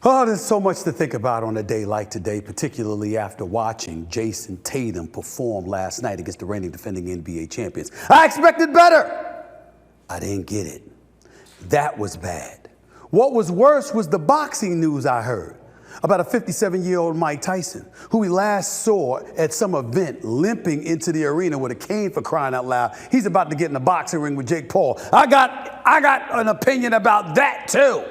Oh, there's so much to think about on a day like today, particularly after watching Jason Tatum perform last night against the reigning defending NBA champions. I expected better. I didn't get it. That was bad. What was worse was the boxing news I heard about a 57-year-old Mike Tyson, who we last saw at some event limping into the arena with a cane, for crying out loud. He's about to get in the boxing ring with Jake Paul. I got an opinion about that too.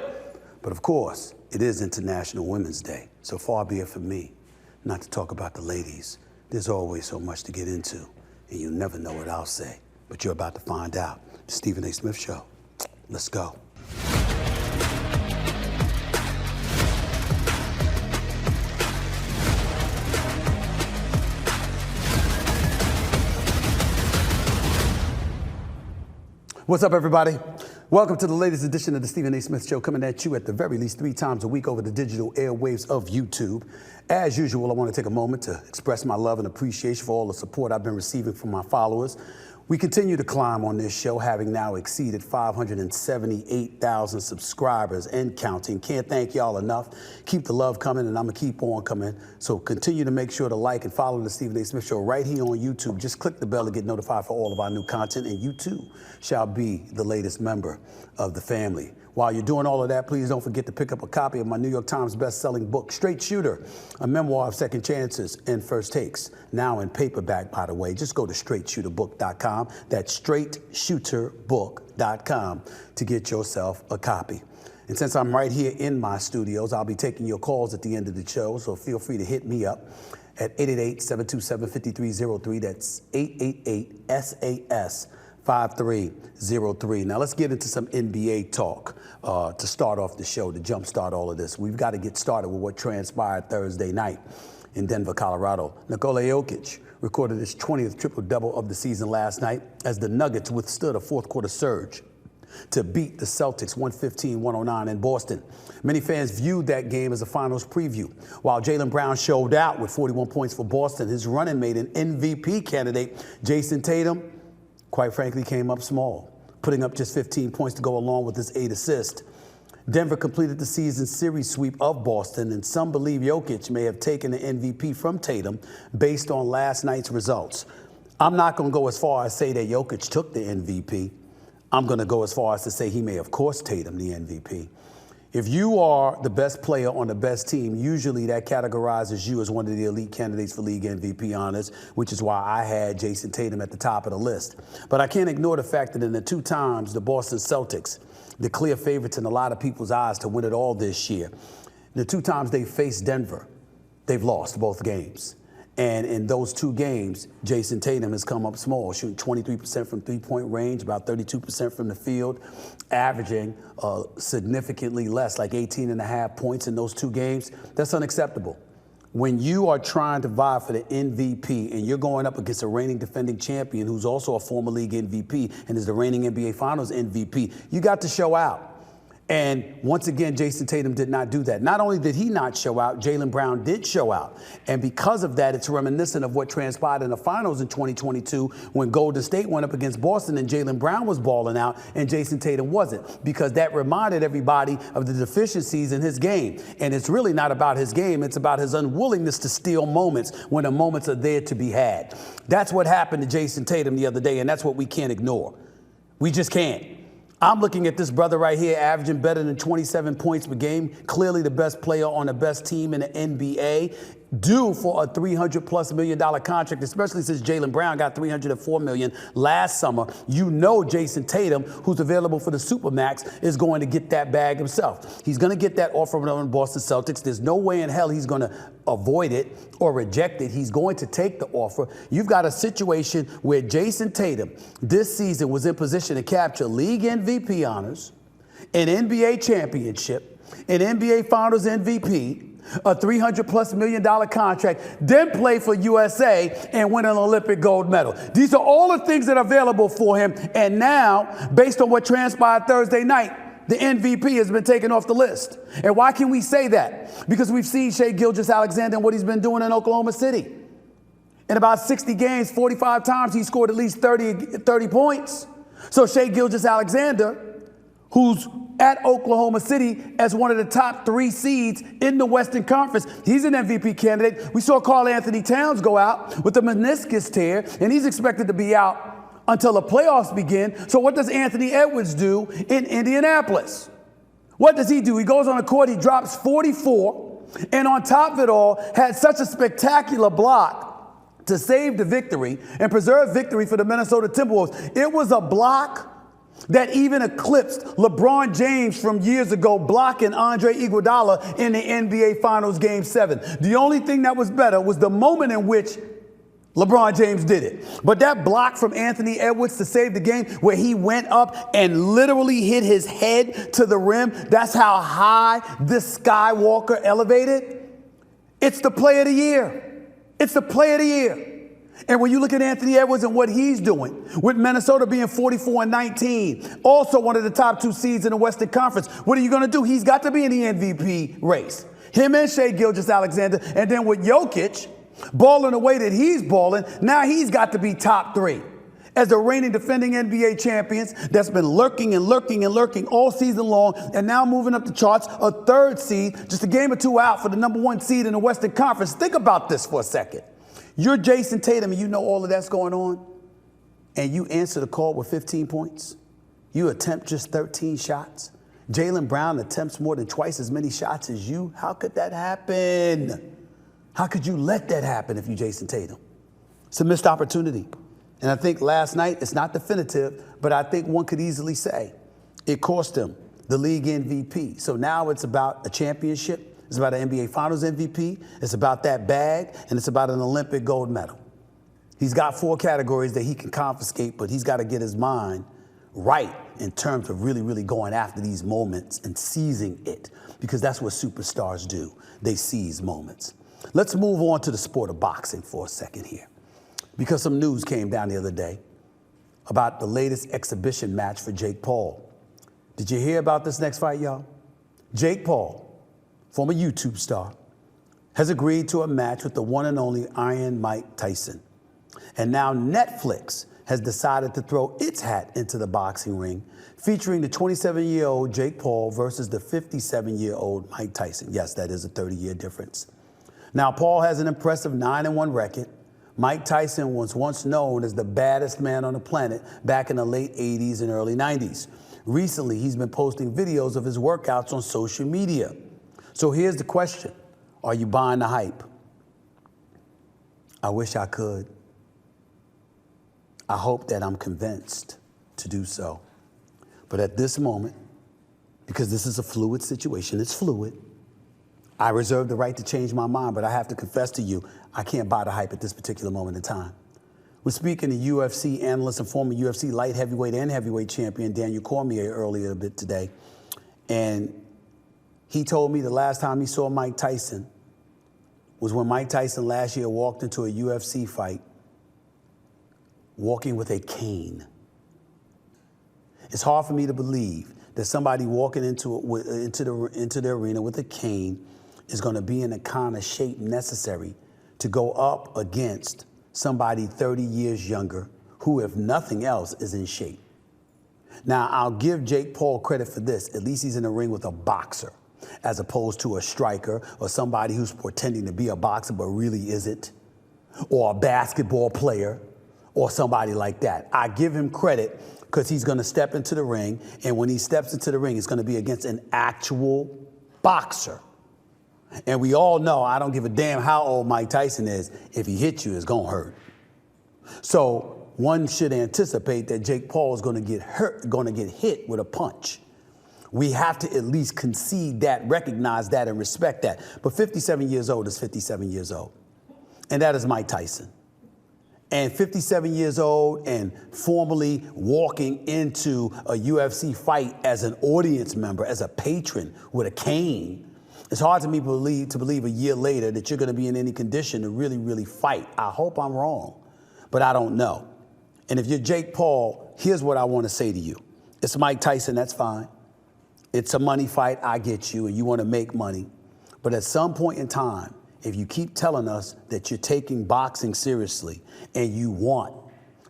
But of course, it is International Women's Day, so far be it from me not to talk about the ladies. There's always so much to get into, and you never know what I'll say. But you're about to find out. The Stephen A. Smith Show. Let's go. What's up, everybody? Welcome to the latest edition of the Stephen A. Smith Show, coming at you at the very least 3 times a week over the digital airwaves of YouTube. As usual, I want to take a moment to express my love and appreciation for all the support I've been receiving from my followers. We continue to climb on this show, having now exceeded 578,000 subscribers and counting. Can't thank y'all enough. Keep the love coming, and I'm going to keep on coming. So continue to make sure to like and follow the Stephen A. Smith Show right here on YouTube. Just click the bell to get notified for all of our new content, and you too shall be the latest member of the family. While you're doing all of that, please don't forget to pick up a copy of my New York Times best-selling book, Straight Shooter, a memoir of second chances and first takes, now in paperback, by the way. Just go to straightshooterbook.com. That's straightshooterbook.com to get yourself a copy. And since I'm right here in my studios, I'll be taking your calls at the end of the show, so feel free to hit me up at 888-727-5303. That's 888-SAS. 5303. Now let's get into some NBA talk to start off the show, to jumpstart all of this. We've got to get started with what transpired Thursday night in Denver, Colorado. Nikola Jokic recorded his 20th triple-double of the season last night as the Nuggets withstood a fourth-quarter surge to beat the Celtics 115-109 in Boston. Many fans viewed that game as a finals preview. While Jaylen Brown showed out with 41 points for Boston, his running mate and MVP candidate Jason Tatum, quite frankly, came up small, putting up just 15 points to go along with his 8 assists. Denver completed the season series sweep of Boston, and some believe Jokic may have taken the MVP from Tatum based on last night's results. I'm not going to go as far as say that Jokic took the MVP. I'm going to go as far as to say he may have cost Tatum the MVP. If you are the best player on the best team, usually that categorizes you as one of the elite candidates for league MVP honors, which is why I had Jason Tatum at the top of the list. But I can't ignore the fact that in the 2 times the Boston Celtics, the clear favorites in a lot of people's eyes to win it all this year, the 2 times they faced Denver, they've lost both games. And in those 2 games, Jason Tatum has come up small, shooting 23% from three-point range, about 32% from the field, averaging significantly less, like 18.5 points in those 2 games. That's unacceptable. When you are trying to vie for the MVP and you're going up against a reigning defending champion who's also a former league MVP and is the reigning NBA Finals MVP, you got to show out. And once again, Jason Tatum did not do that. Not only did he not show out, Jaylen Brown did show out. And because of that, it's reminiscent of what transpired in the finals in 2022 when Golden State went up against Boston and Jaylen Brown was balling out and Jason Tatum wasn't, because that reminded everybody of the deficiencies in his game. And it's really not about his game. It's about his unwillingness to steal moments when the moments are there to be had. That's what happened to Jason Tatum the other day, and that's what we can't ignore. We just can't. I'm looking at this brother right here, averaging better than 27 points per game, clearly the best player on the best team in the NBA, due for a $300+ million contract, especially since Jaylen Brown got $304 million last summer. You know Jason Tatum, who's available for the Supermax, is going to get that bag himself. He's going to get that offer from the Boston Celtics. There's no way in hell he's going to avoid it or reject it. He's going to take the offer. You've got a situation where Jason Tatum this season was in position to capture league MVP honors, an NBA championship, an NBA Finals MVP, a $300+ million contract, then play for USA and win an Olympic gold medal. These are all the things that are available for him. And now, based on what transpired Thursday night, the MVP has been taken off the list. And why can we say that? Because we've seen Shai Gilgeous-Alexander and what he's been doing in Oklahoma City. In about 60 games, 45 times, he scored at least 30 points. So Shai Gilgeous-Alexander, who's at Oklahoma City as one of the top 3 seeds in the Western Conference. He's an MVP candidate. We saw Karl Anthony Towns go out with a meniscus tear, and he's expected to be out until the playoffs begin. So what does Anthony Edwards do in Indianapolis? What does he do? He goes on the court, he drops 44, and on top of it all, had such a spectacular block to save the victory and preserve victory for the Minnesota Timberwolves. It was a block that even eclipsed LeBron James from years ago blocking Andre Iguodala in the NBA Finals Game 7. The only thing that was better was the moment in which LeBron James did it. But that block from Anthony Edwards to save the game, where he went up and literally hit his head to the rim, that's how high this Skywalker elevated. It's the play of the year. It's the play of the year. And when you look at Anthony Edwards and what he's doing, with Minnesota being 44-19, also one of the top 2 seeds in the Western Conference, what are you going to do? He's got to be in the MVP race. Him and Shai Gilgeous-Alexander, and then with Jokic balling the way that he's balling, now he's got to be top 3. As the reigning defending NBA champions that's been lurking and lurking and lurking all season long, and now moving up the charts, a 3rd seed, just a game or 2 out for the number 1 seed in the Western Conference. Think about this for a second. You're Jason Tatum and you know all of that's going on, and you answer the call with 15 points. You attempt just 13 shots. Jaylen Brown attempts more than twice as many shots as you. How could that happen? How could you let that happen if you're Jason Tatum? It's a missed opportunity. And I think last night, it's not definitive, but I think one could easily say it cost him the league MVP. So now it's about a championship. It's about an NBA Finals MVP. It's about that bag, and it's about an Olympic gold medal. He's got 4 categories that he can confiscate, but he's got to get his mind right in terms of really, really going after these moments and seizing it, because that's what superstars do. They seize moments. Let's move on to the sport of boxing for a second here, because some news came down the other day about the latest exhibition match for Jake Paul. Did you hear about this next fight, y'all? Jake Paul, former YouTube star, has agreed to a match with the one and only Iron Mike Tyson. And now Netflix has decided to throw its hat into the boxing ring, featuring the 27-year-old Jake Paul versus the 57-year-old Mike Tyson. Yes, that is a 30-year difference. Now, Paul has an impressive 9-1 record. Mike Tyson was once known as the baddest man on the planet back in the late 80s and early 90s. Recently, he's been posting videos of his workouts on social media. So here's the question. Are you buying the hype? I wish I could. I hope that I'm convinced to do so. But at this moment, because this is a fluid situation, it's fluid, I reserve the right to change my mind, but I have to confess to you, I can't buy the hype at this particular moment in time. We're speaking to UFC analyst and former UFC light heavyweight and heavyweight champion Daniel Cormier earlier a bit today. And he told me the last time he saw Mike Tyson was when Mike Tyson last year walked into a UFC fight walking with a cane. It's hard for me to believe that somebody walking into the arena with a cane is going to be in the kind of shape necessary to go up against somebody 30 years younger who, if nothing else, is in shape. Now, I'll give Jake Paul credit for this. At least he's in the ring with a boxer, as opposed to a striker or somebody who's pretending to be a boxer but really isn't, or a basketball player or somebody like that. I give him credit because he's going to step into the ring, and when he steps into the ring, it's going to be against an actual boxer. And we all know, I don't give a damn how old Mike Tyson is, if he hits you, it's going to hurt. So one should anticipate that Jake Paul is going to get hurt, going to get hit with a punch. We have to at least concede that, recognize that, and respect that. But 57 years old is 57 years old. And that is Mike Tyson. And 57 years old and formally walking into a UFC fight as an audience member, as a patron with a cane, it's hard to me to believe a year later that you're going to be in any condition to really, really fight. I hope I'm wrong, but I don't know. And if you're Jake Paul, here's what I want to say to you. It's Mike Tyson, that's fine. It's a money fight, I get you, and you want to make money. But at some point in time, if you keep telling us that you're taking boxing seriously and you want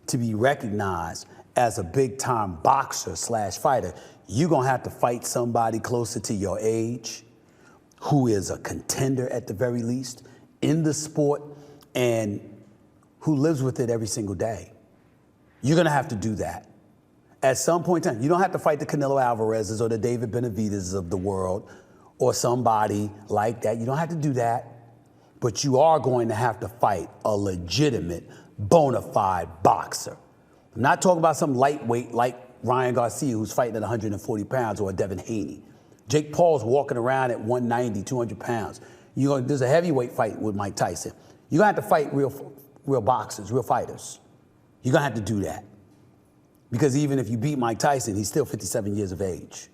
to be recognized as a big-time boxer / fighter, you're going to have to fight somebody closer to your age who is a contender at the very least in the sport and who lives with it every single day. You're going to have to do that. At some point in time, you don't have to fight the Canelo Alvarez's or the David Benavidez's of the world or somebody like that. You don't have to do that. But you are going to have to fight a legitimate, bona fide boxer. I'm not talking about some lightweight like Ryan Garcia who's fighting at 140 pounds or Devin Haney. Jake Paul's walking around at 190, 200 pounds. There's a heavyweight fight with Mike Tyson. You're going to have to fight real boxers, real fighters. You're going to have to do that. Because even if you beat Mike Tyson, he's still 57 years of age.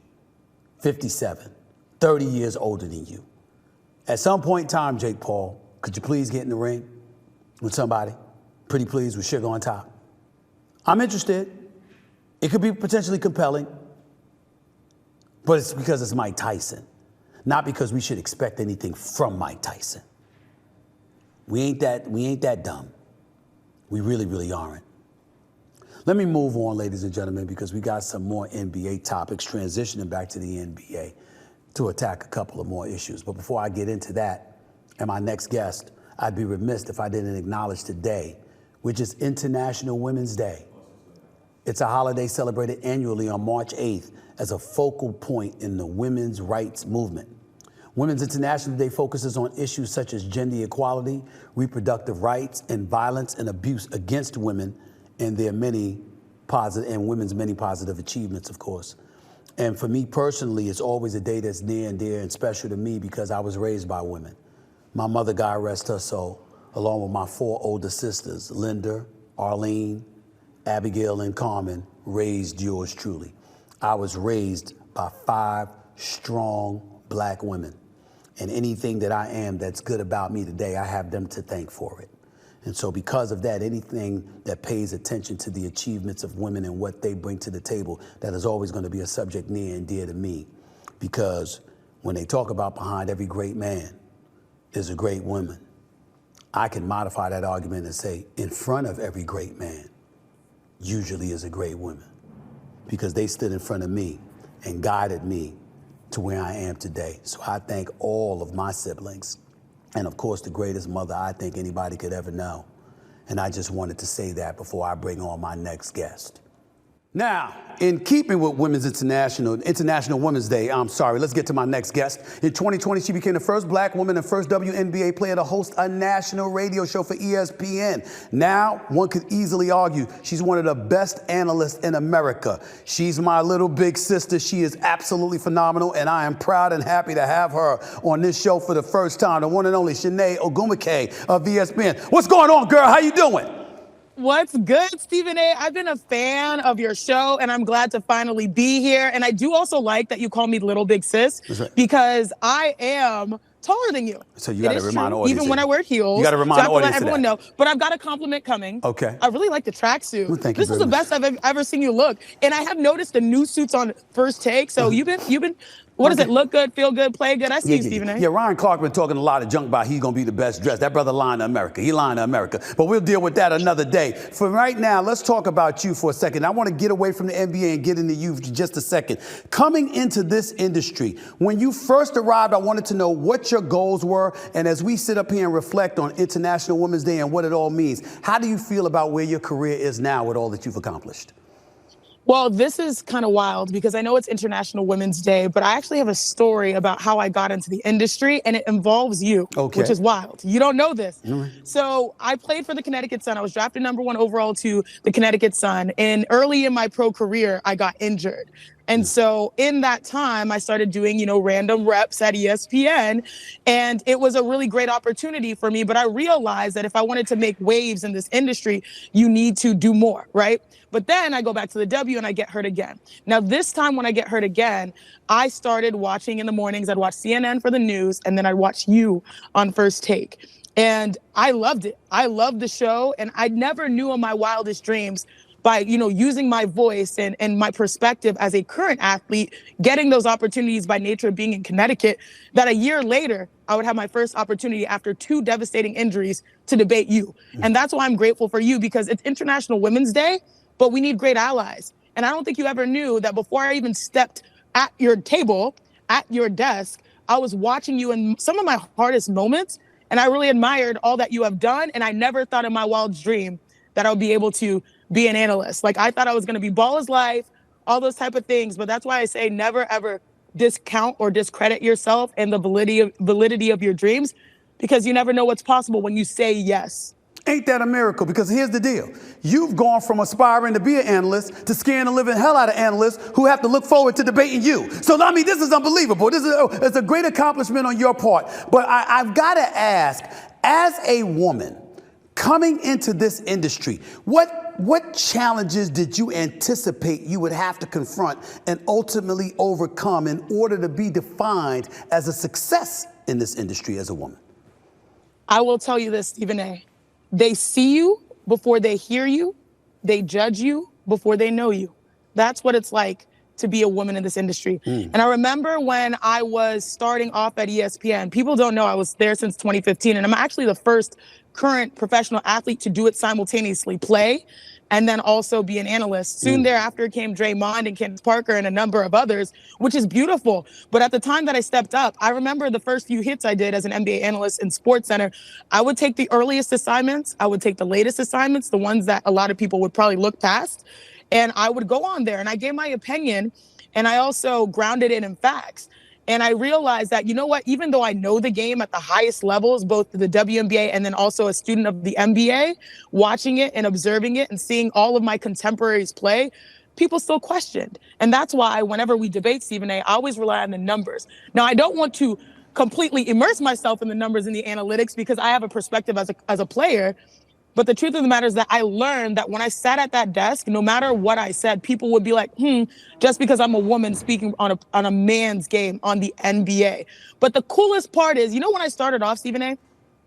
57, 30 years older than you. At some point in time, Jake Paul, could you please get in the ring with somebody? Pretty please, with sugar on top. I'm interested. It could be potentially compelling, but it's because it's Mike Tyson, not because we should expect anything from Mike Tyson. We ain't that dumb. We really, really aren't. Let me move on, ladies and gentlemen, because we got some more NBA topics transitioning back to the NBA to attack a couple of more issues. But before I get into that and my next guest, I'd be remiss if I didn't acknowledge today, which is International Women's Day. It's a holiday celebrated annually on March 8th as a focal point in the women's rights movement. Women's International Day focuses on issues such as gender equality, reproductive rights, and violence and abuse against women and women's many positive achievements, of course. And for me personally, it's always a day that's near and dear and special to me because I was raised by women. My mother, God rest her soul, along with my 4 older sisters, Linda, Arlene, Abigail, and Carmen, raised yours truly. I was raised by 5 strong black women. And anything that I am that's good about me today, I have them to thank for it. And so because of that, anything that pays attention to the achievements of women and what they bring to the table, that is always going to be a subject near and dear to me. Because when they talk about behind every great man is a great woman, I can modify that argument and say in front of every great man usually is a great woman. Because they stood in front of me and guided me to where I am today. So I thank all of my siblings. And of course, the greatest mother I think anybody could ever know. And I just wanted to say that before I bring on my next guest. Now, in keeping with International Women's Day, let's get to my next guest. In 2020, she became the first black woman and first WNBA player to host a national radio show for ESPN. Now, one could easily argue she's one of the best analysts in America. She's my little big sister. She is absolutely phenomenal, and I am proud and happy to have her on this show for the first time, the one and only Chiney Ogwumike of ESPN. What's going on, girl? How you doing? What's good, Stephen A? I've been a fan of your show, and I'm glad to finally be here. And I do also like that you call me Little Big Sis, right, because I am taller than you. So you got to remind the audience. Even when I wear heels. You got to remind the audience. Let everyone know. But I've got a compliment coming. Okay. I really like the tracksuit. Well, thank you. This is the best I've ever seen you look. And I have noticed the new suits on First Take. So you've been. What does it look good, feel good, play good? I see you, Stephen A. Yeah, Ryan Clark been talking a lot of junk about he's going to be the best dressed. That brother lying to America. He lying to America. But we'll deal with that another day. For right now, let's talk about you for a second. I want to get away from the NBA and get into you for just a second. Coming into this industry, when you first arrived, I wanted to know what your goals were. And as we sit up here and reflect on International Women's Day and what it all means, how do you feel about where your career is now with all that you've accomplished? Well, this is kind of wild because I know it's International Women's Day, but I actually have a story about how I got into the industry, and it involves you, which is wild. You don't know this. So I played for the Connecticut Sun. I was drafted #1 overall to the Connecticut Sun. And early in my pro career, I got injured. And so in that time, I started doing, random reps at ESPN, and it was a really great opportunity for me. But I realized that if I wanted to make waves in this industry, you need to do more, right? But then I go back to the W and I get hurt again. Now, this time when I get hurt again, I started watching in the mornings. I'd watch CNN for the news, and then I'd watch you on First Take. And I loved it. I loved the show, and I never knew in my wildest dreams by, using my voice and my perspective as a current athlete, getting those opportunities by nature of being in Connecticut, that a year later, I would have my first opportunity after 2 devastating injuries to debate you. And that's why I'm grateful for you, because it's International Women's Day, but we need great allies. And I don't think you ever knew that before I even stepped at your table, at your desk, I was watching you in some of my hardest moments. And I really admired all that you have done. And I never thought in my wildest dream that I would be able to be an analyst. Like, I thought I was going to be ball is life, all those type of things. But that's why I say never, ever discount or discredit yourself and the validity of your dreams, because you never know what's possible when you say yes. Ain't that a miracle? Because here's the deal. You've gone from aspiring to be an analyst to scaring the living hell out of analysts who have to look forward to debating you. So, I mean, this is unbelievable. It's a great accomplishment on your part. But I've got to ask, as a woman coming into this industry, what challenges did you anticipate you would have to confront and ultimately overcome in order to be defined as a success in this industry as a woman? I will tell you this, Stephen A. They see you before they hear you. They judge you before they know you. That's what it's like to be a woman in this industry. And I remember when I was starting off at ESPN, people don't know I was there since 2015, and I'm actually the first current professional athlete to do it simultaneously, play and then also be an analyst. Soon thereafter came Draymond and Candace Parker and a number of others, which is beautiful. But at the time that I stepped up, I remember the first few hits I did as an NBA analyst in SportsCenter. I would take the earliest assignments. I would take the latest assignments, the ones that a lot of people would probably look past. And I would go on there and I gave my opinion, and I also grounded it in facts. And I realized that, you know what, even though I know the game at the highest levels, both the WNBA and then also a student of the NBA, watching it and observing it and seeing all of my contemporaries play, people still questioned. And that's why whenever we debate, Stephen A., I always rely on the numbers. Now, I don't want to completely immerse myself in the numbers and the analytics because I have a perspective as a player. But the truth of the matter is that I learned that when I sat at that desk, no matter what I said, people would be like, just because I'm a woman speaking on a man's game on the NBA. But the coolest part is, you know, when I started off, Stephen A.,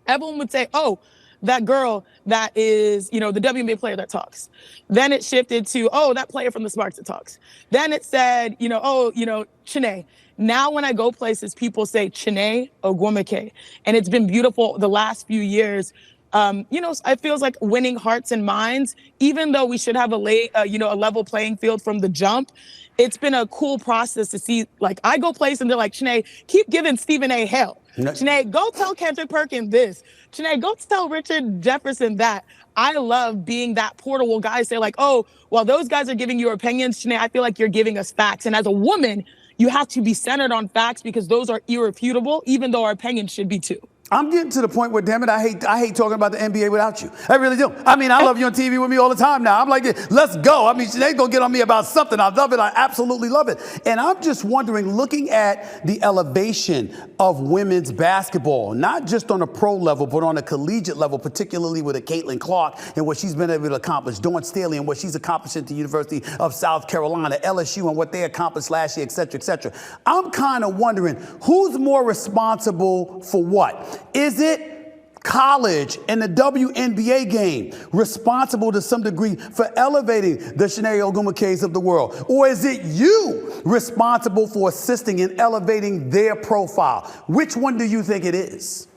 everyone would say, oh, that girl that is, you know, the WNBA player that talks. Then it shifted to, oh, that player from the Sparks that talks. Then it said, you know, oh, you know, Chiney. Now when I go places, people say Chiney Ogwumike. And it's been beautiful the last few years. You know, it feels like winning hearts and minds, even though we should have a level playing field from the jump. It's been a cool process to see, like, I go places and they're like, Chiney, keep giving Stephen A. hell. Chiney, go tell Kendrick Perkins this. Chiney, go tell Richard Jefferson that. I love being that portable guy. Say like, oh, while those guys are giving your opinions, Chiney, I feel like you're giving us facts. And as a woman, you have to be centered on facts because those are irrefutable, even though our opinions should be too. I'm getting to the point where, damn it, I hate talking about the NBA without you. I really do. I mean, I love you on TV with me all the time now. I'm like, let's go. I mean, they're going to get on me about something. I love it. I absolutely love it. And I'm just wondering, looking at the elevation of women's basketball, not just on a pro level, but on a collegiate level, particularly with a Caitlin Clark and what she's been able to accomplish, Dawn Staley and what she's accomplished at the University of South Carolina, LSU and what they accomplished last year, et cetera, et cetera. I'm kind of wondering, who's more responsible for what? Is it college and the WNBA game responsible to some degree for elevating the Chiney Ogwumikes of the world? Or is it you responsible for assisting in elevating their profile? Which one do you think it is?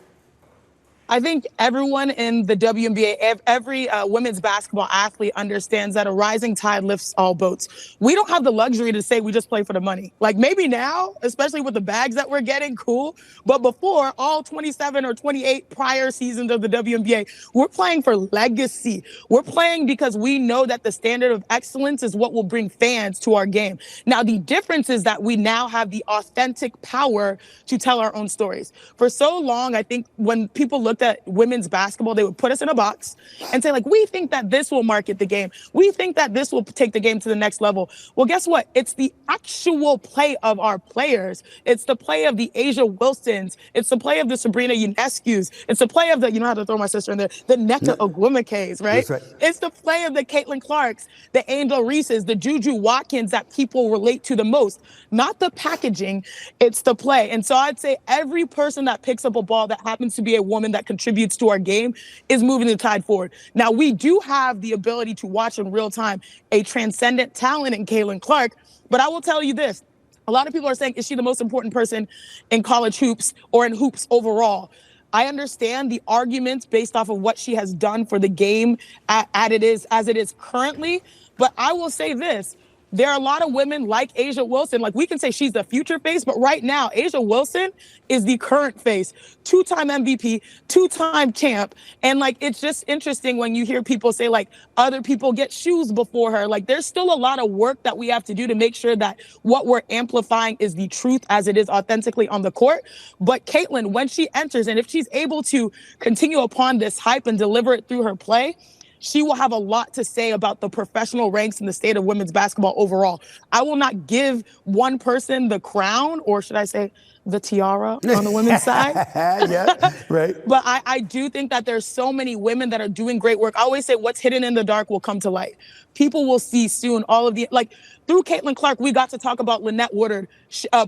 I think everyone in the WNBA, every women's basketball athlete understands that a rising tide lifts all boats. We don't have the luxury to say we just play for the money. Like maybe now, especially with the bags that we're getting, cool. But before, all 27 or 28 prior seasons of the WNBA, we're playing for legacy. We're playing because we know that the standard of excellence is what will bring fans to our game. Now, the difference is that we now have the authentic power to tell our own stories. For so long, I think when people looked at women's basketball, they would put us in a box and say, like, we think that this will market the game. We think that this will take the game to the next level. Well, guess what? It's the actual play of our players. It's the play of the Asia Wilsons. It's the play of the Sabrina Ionescu's. It's the play of the, you know how to throw my sister in there, the Nneka Ogwumikes, right? That's right? It's the play of the Caitlin Clarks, the Angel Reeses, the Juju Watkins that people relate to the most. Not the packaging, it's the play. And so I'd say every person that picks up a ball that happens to be a woman that contributes to our game is moving the tide forward. Now, we do have the ability to watch in real time a transcendent talent in Caitlin Clark, but I will tell you this. A lot of people are saying, is she the most important person in college hoops or in hoops overall? I understand the arguments based off of what she has done for the game as it is currently, but I will say this. there are a lot of women like A'ja Wilson. Like, we can say she's the future face, but right now, A'ja Wilson is the current face. 2-time MVP, 2-time champ. And, like, it's just interesting when you hear people say, like, other people get shoes before her. Like, there's still a lot of work that we have to do to make sure that what we're amplifying is the truth as it is authentically on the court. But Caitlin, when she enters, and if she's able to continue upon this hype and deliver it through her play, she will have a lot to say about the professional ranks in the state of women's basketball overall. I will not give one person the crown, or should I say the tiara on the women's side. Yeah, right. But I do think that there's so many women that are doing great work. I always say what's hidden in the dark will come to light. People will see soon all of the, like, through Caitlin Clark, we got to talk about Lynette Woodard,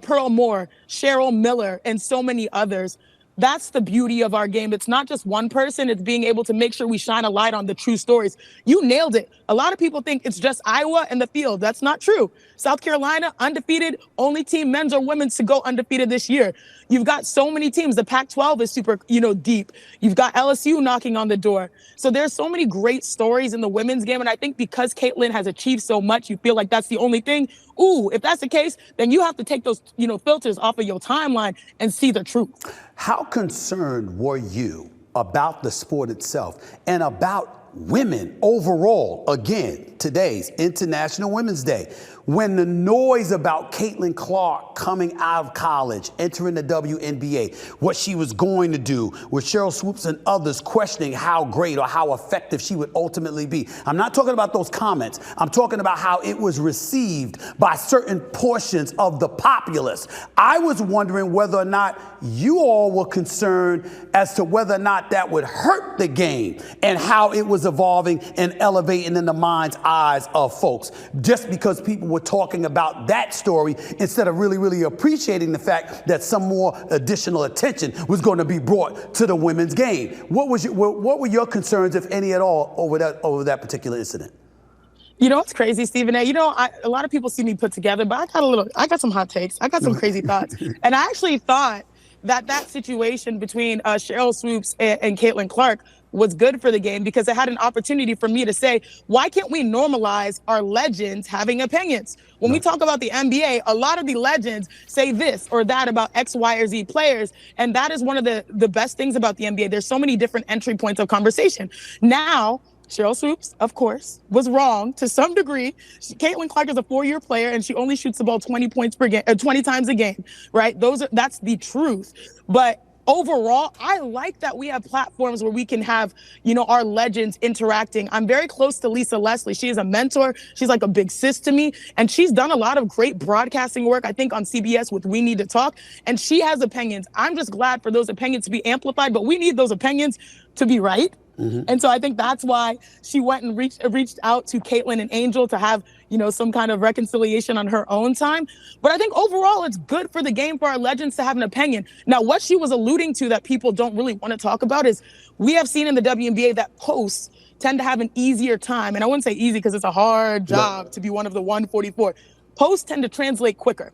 Pearl Moore, Cheryl Miller, and so many others. That's the beauty of our game. It's not just one person. It's being able to make sure we shine a light on the true stories. You nailed it. A lot of people think it's just Iowa and the field. That's not true. South Carolina, undefeated, only team, men's or women's, to go undefeated this year. You've got so many teams. The Pac-12 is super, deep. You've got LSU knocking on the door. So there's so many great stories in the women's game. And I think because Caitlin has achieved so much, you feel like that's the only thing. Ooh, if that's the case, then you have to take those, filters off of your timeline and see the truth. How concerned were you about the sport itself and about women overall, again, today's International Women's Day, when the noise about Caitlin Clark coming out of college, entering the WNBA, what she was going to do, with Cheryl Swoops and others questioning how great or how effective she would ultimately be? I'm not talking about those comments. I'm talking about how it was received by certain portions of the populace. I was wondering whether or not you all were concerned as to whether or not that would hurt the game and how it was evolving and elevating in the mind's eyes of folks, just because people were talking about that story instead of really appreciating the fact that some more additional attention was going to be brought to the women's game. What were your concerns, if any at all, over that particular incident? You know what's crazy, Stephen A? A lot of people see me put together, but I got some hot takes. I got some crazy thoughts. And I actually thought that situation between Cheryl Swoops and Caitlin Clark was good for the game, because it had an opportunity for me to say, why can't we normalize our legends having opinions? When we talk about the NBA, a lot of the legends say this or that about X, Y, or Z players. And that is one of the best things about the NBA. There's so many different entry points of conversation. Now, Cheryl Swoops, of course, was wrong to some degree. Caitlin Clark is a 4-year player, and she only shoots the ball 20 points per game, 20 times a game, right? That's the truth. But overall, I like that we have platforms where we can have, our legends interacting. I'm very close to Lisa Leslie. She is a mentor. She's like a big sis to me. And she's done a lot of great broadcasting work, I think, on CBS with We Need to Talk. And she has opinions. I'm just glad for those opinions to be amplified, but we need those opinions to be right. Mm-hmm. And so I think that's why she went and reached out to Caitlin and Angel to have, some kind of reconciliation on her own time. But I think overall it's good for the game for our legends to have an opinion. Now, what she was alluding to that people don't really want to talk about is we have seen in the WNBA that posts tend to have an easier time. And I wouldn't say easy because it's a hard job to be one of the 144. Posts tend to translate quicker.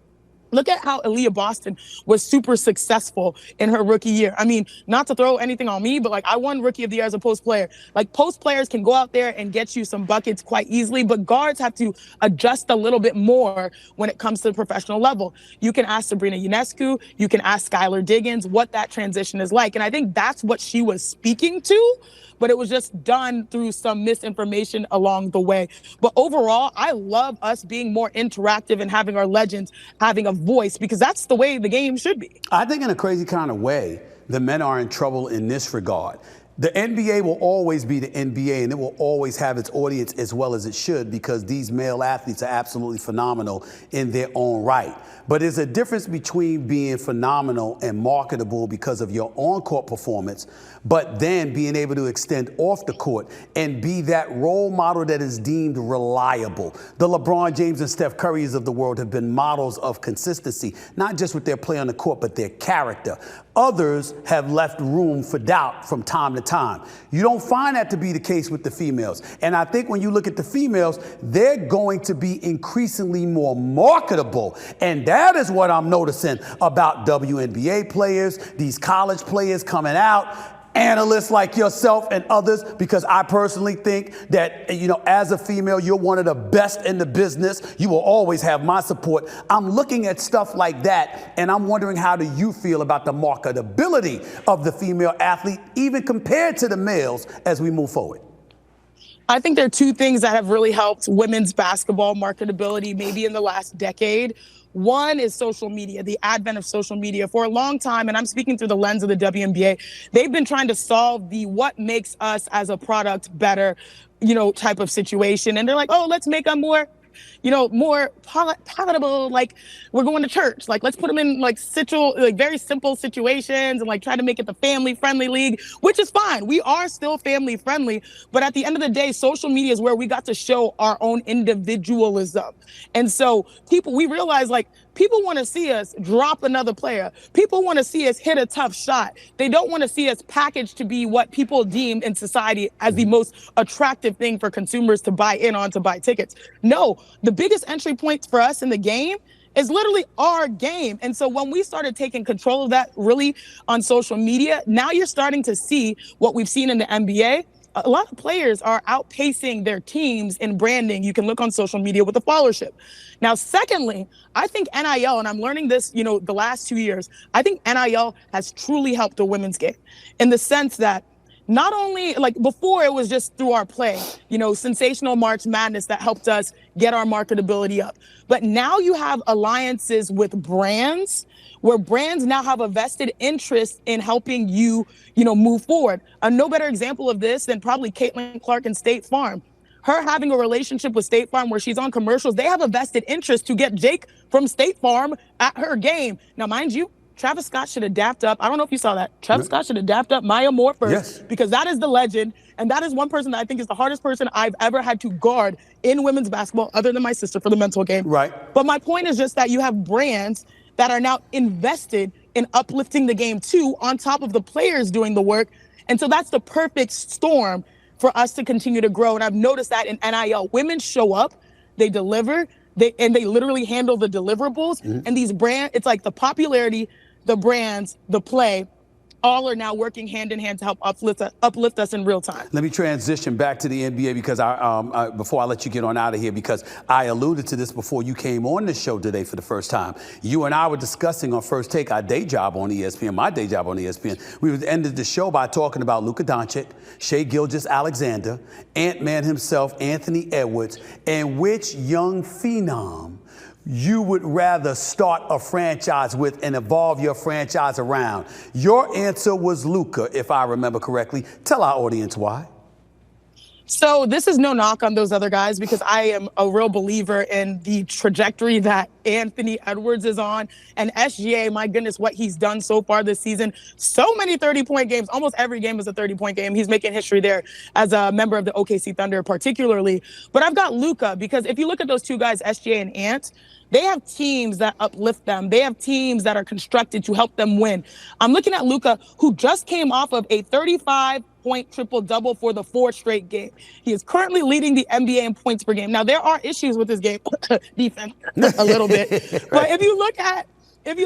Look at how Aaliyah Boston was super successful in her rookie year. I mean, not to throw anything on me, but I won Rookie of the Year as a post player. Post players can go out there and get you some buckets quite easily, but guards have to adjust a little bit more when it comes to the professional level. You can ask Sabrina Ionescu, you can ask Skylar Diggins what that transition is like. And I think that's what she was speaking to, but it was just done through some misinformation along the way. But overall, I love us being more interactive and having our legends having a voice, because that's the way the game should be. I think in a crazy kind of way, the men are in trouble in this regard. The NBA will always be the NBA, and it will always have its audience as well as it should, because these male athletes are absolutely phenomenal in their own right. But there's a difference between being phenomenal and marketable because of your on-court performance, but then being able to extend off the court and be that role model that is deemed reliable. The LeBron James and Steph Currys of the world have been models of consistency, not just with their play on the court, but their character. Others have left room for doubt from time to time. You don't find that to be the case with the females. And I think when you look at the females, they're going to be increasingly more marketable. And that is what I'm noticing about WNBA players, these college players coming out. analysts like yourself and others, because I personally think that, as a female, you're one of the best in the business. You will always have my support. I'm looking at stuff like that, and I'm wondering, how do you feel about the marketability of the female athlete, even compared to the males, as we move forward? I think there are two things that have really helped women's basketball marketability maybe in the last decade. One is social media, the advent of social media. For a long time, and I'm speaking through the lens of the WNBA, they've been trying to solve the what makes us as a product better, type of situation. And they're like, oh, let's make them more palatable, like we're going to church. Like, let's put them in very simple situations and try to make it the family-friendly league, which is fine. We are still family-friendly, but at the end of the day, social media is where we got to show our own individualism. And so we realize people want to see us drop another player. People want to see us hit a tough shot. They don't want to see us packaged to be what people deem in society as the most attractive thing for consumers to buy in on, to buy tickets. No, the biggest entry point for us in the game is literally our game. And so when we started taking control of that really on social media, now you're starting to see what we've seen in the NBA. A lot of players are outpacing their teams in branding. You can look on social media with the followership. Now, secondly, I think NIL, and I'm learning this, the last 2 years, I think NIL has truly helped the women's game in the sense that not only before it was just through our play, sensational March Madness that helped us get our marketability up. But now you have alliances with brands where brands now have a vested interest in helping you, move forward. No better example of this than probably Caitlin Clark and State Farm. Her having a relationship with State Farm where she's on commercials, they have a vested interest to get Jake from State Farm at her game. Now, mind you, Travis Scott should have dapped up. I don't know if you saw that. Travis Scott should have dapped up Maya Moore first, because that is the legend. And that is one person that I think is the hardest person I've ever had to guard in women's basketball, other than my sister for the mental game. Right. But my point is just that you have brands that are now invested in uplifting the game too, on top of the players doing the work. And so that's the perfect storm for us to continue to grow. And I've noticed that in NIL, women show up, they deliver, they literally handle the deliverables. And these brands, it's like the popularity, the brands, the play, all are now working hand in hand to help uplift us in real time. Let me transition back to the NBA because before I let you get on out of here, because I alluded to this before you came on the show today for the first time. You and I were discussing on First Take our day job on ESPN, my day job on ESPN. We ended the show by talking about Luka Doncic, Shai Gilgeous-Alexander, Ant-Man himself, Anthony Edwards, and which young phenom you would rather start a franchise with and evolve your franchise around. Your answer was Luka, if I remember correctly. Tell our audience why. So this is no knock on those other guys, because I am a real believer in the trajectory that Anthony Edwards is on. And SGA, my goodness, what he's done so far this season. So many 30-point games. Almost every game is a 30-point game. He's making history there as a member of the OKC Thunder particularly. But I've got Luka, because if you look at those two guys, SGA and Ant, they have teams that uplift them. They have teams that are constructed to help them win. I'm looking at Luka, who just came off of a 35-point triple-double for the 4th straight game. He is currently leading the NBA in points per game. Now, there are issues with his game, defense, a little bit. Right. But if you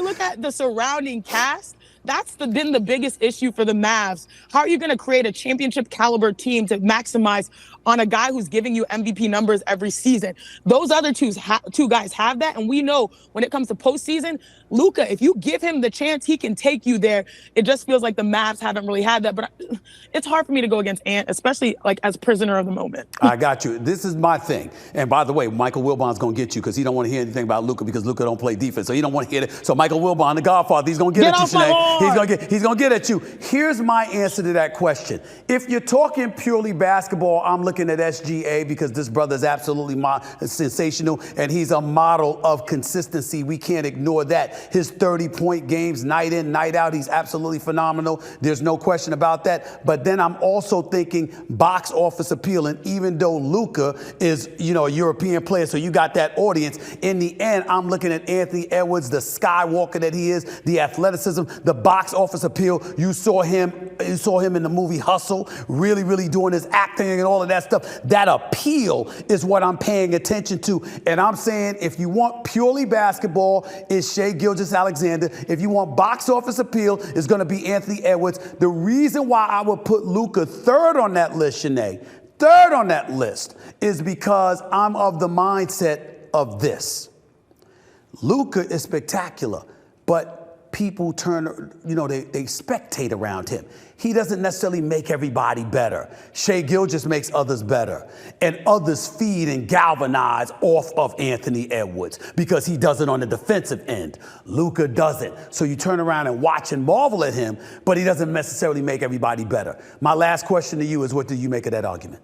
look at the surrounding cast, that's been the biggest issue for the Mavs. How are you going to create a championship caliber team to maximize on a guy who's giving you MVP numbers every season? Those other two guys have that. And we know when it comes to postseason, Luka, if you give him the chance, he can take you there. It just feels like the Mavs haven't really had that. But it's hard for me to go against Ant, especially as prisoner of the moment. I got you. This is my thing. And by the way, Michael Wilbon's going to get you because he don't want to hear anything about Luka because Luka don't play defense. So he don't want to hear it. So Michael Wilbon, the Godfather, he's going to get at you, Sinead. He's going to get at you. Here's my answer to that question. If you're talking purely basketball, I'm looking at SGA because this brother is absolutely sensational and he's a model of consistency. We can't ignore that. His 30-point games, night in, night out, he's absolutely phenomenal. There's no question about that. But then I'm also thinking box office appeal. And even though Luka is, a European player, so you got that audience, in the end, I'm looking at Anthony Edwards, the skywalker that he is, the athleticism, the box office appeal. You saw him in the movie Hustle, really, really doing his acting and all of that stuff. That appeal is what I'm paying attention to. And I'm saying if you want purely basketball, it's Shai Gilgeous Gilgeous-Alexander. If you want box office appeal, it's going to be Anthony Edwards. The reason why I would put Luka third on that list, Shanae, third on that list, is because I'm of the mindset of this. Luka is spectacular, but people turn, they spectate around him. He doesn't necessarily make everybody better. Shai Gilgeous makes others better. And others feed and galvanize off of Anthony Edwards because he does it on the defensive end. Luka doesn't. So you turn around and watch and marvel at him, but he doesn't necessarily make everybody better. My last question to you is, what do you make of that argument?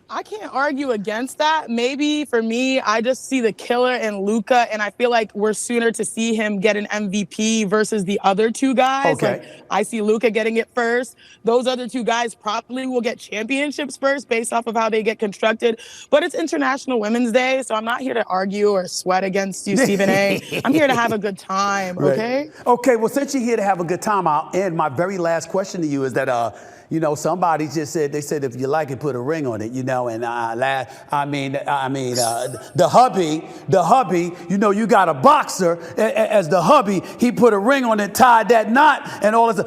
I can't argue against that. Maybe for me, I just see the killer in Luka, and I feel like we're sooner to see him get an MVP versus the other two guys. Okay. Like, I see Luka getting it first. Those other two guys probably will get championships first based off of how they get constructed. But it's International Women's Day, so I'm not here to argue or sweat against you, Stephen A. I'm here to have a good time, okay? Right. Okay, well, since you're here to have a good time, I'll end. My very last question to you is that, somebody just said, they said, if you like it, put a ring on it, and the hubby, you got a boxer as the hubby, he put a ring on it, tied that knot, and all this.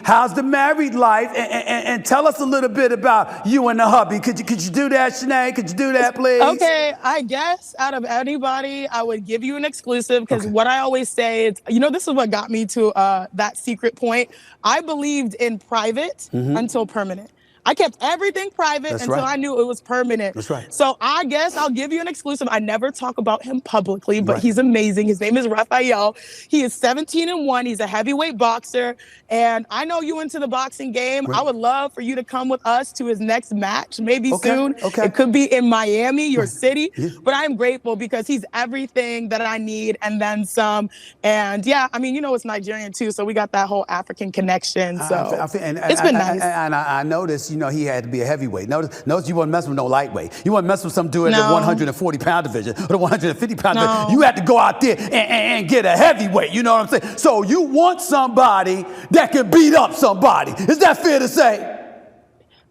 How's the married life? And tell us a little bit about you and the hubby. Could you do that, Shanae? Could you do that, please? Okay, I guess out of anybody, I would give you an exclusive because what I always say is, this is what got me to that secret point. I believed in private until permanent. I kept everything private until I knew it was permanent. That's right. So I guess I'll give you an exclusive. I never talk about him publicly, but he's amazing. His name is Rafael. He is 17-1. He's a heavyweight boxer. And I know you into the boxing game. I would love for you to come with us to his next match, maybe soon. Okay. It could be in Miami, your city. But I'm grateful because he's everything that I need and then some. And it's Nigerian too. So we got that whole African connection. So it's been nice. And I noticed, he had to be a heavyweight. Notice you wasn't messing with no lightweight. You wasn't messing with some dude in the 140-pound division or the 150-pound division. You had to go out there and get a heavyweight. You know what I'm saying? So you want somebody that can beat up somebody. Is that fair to say?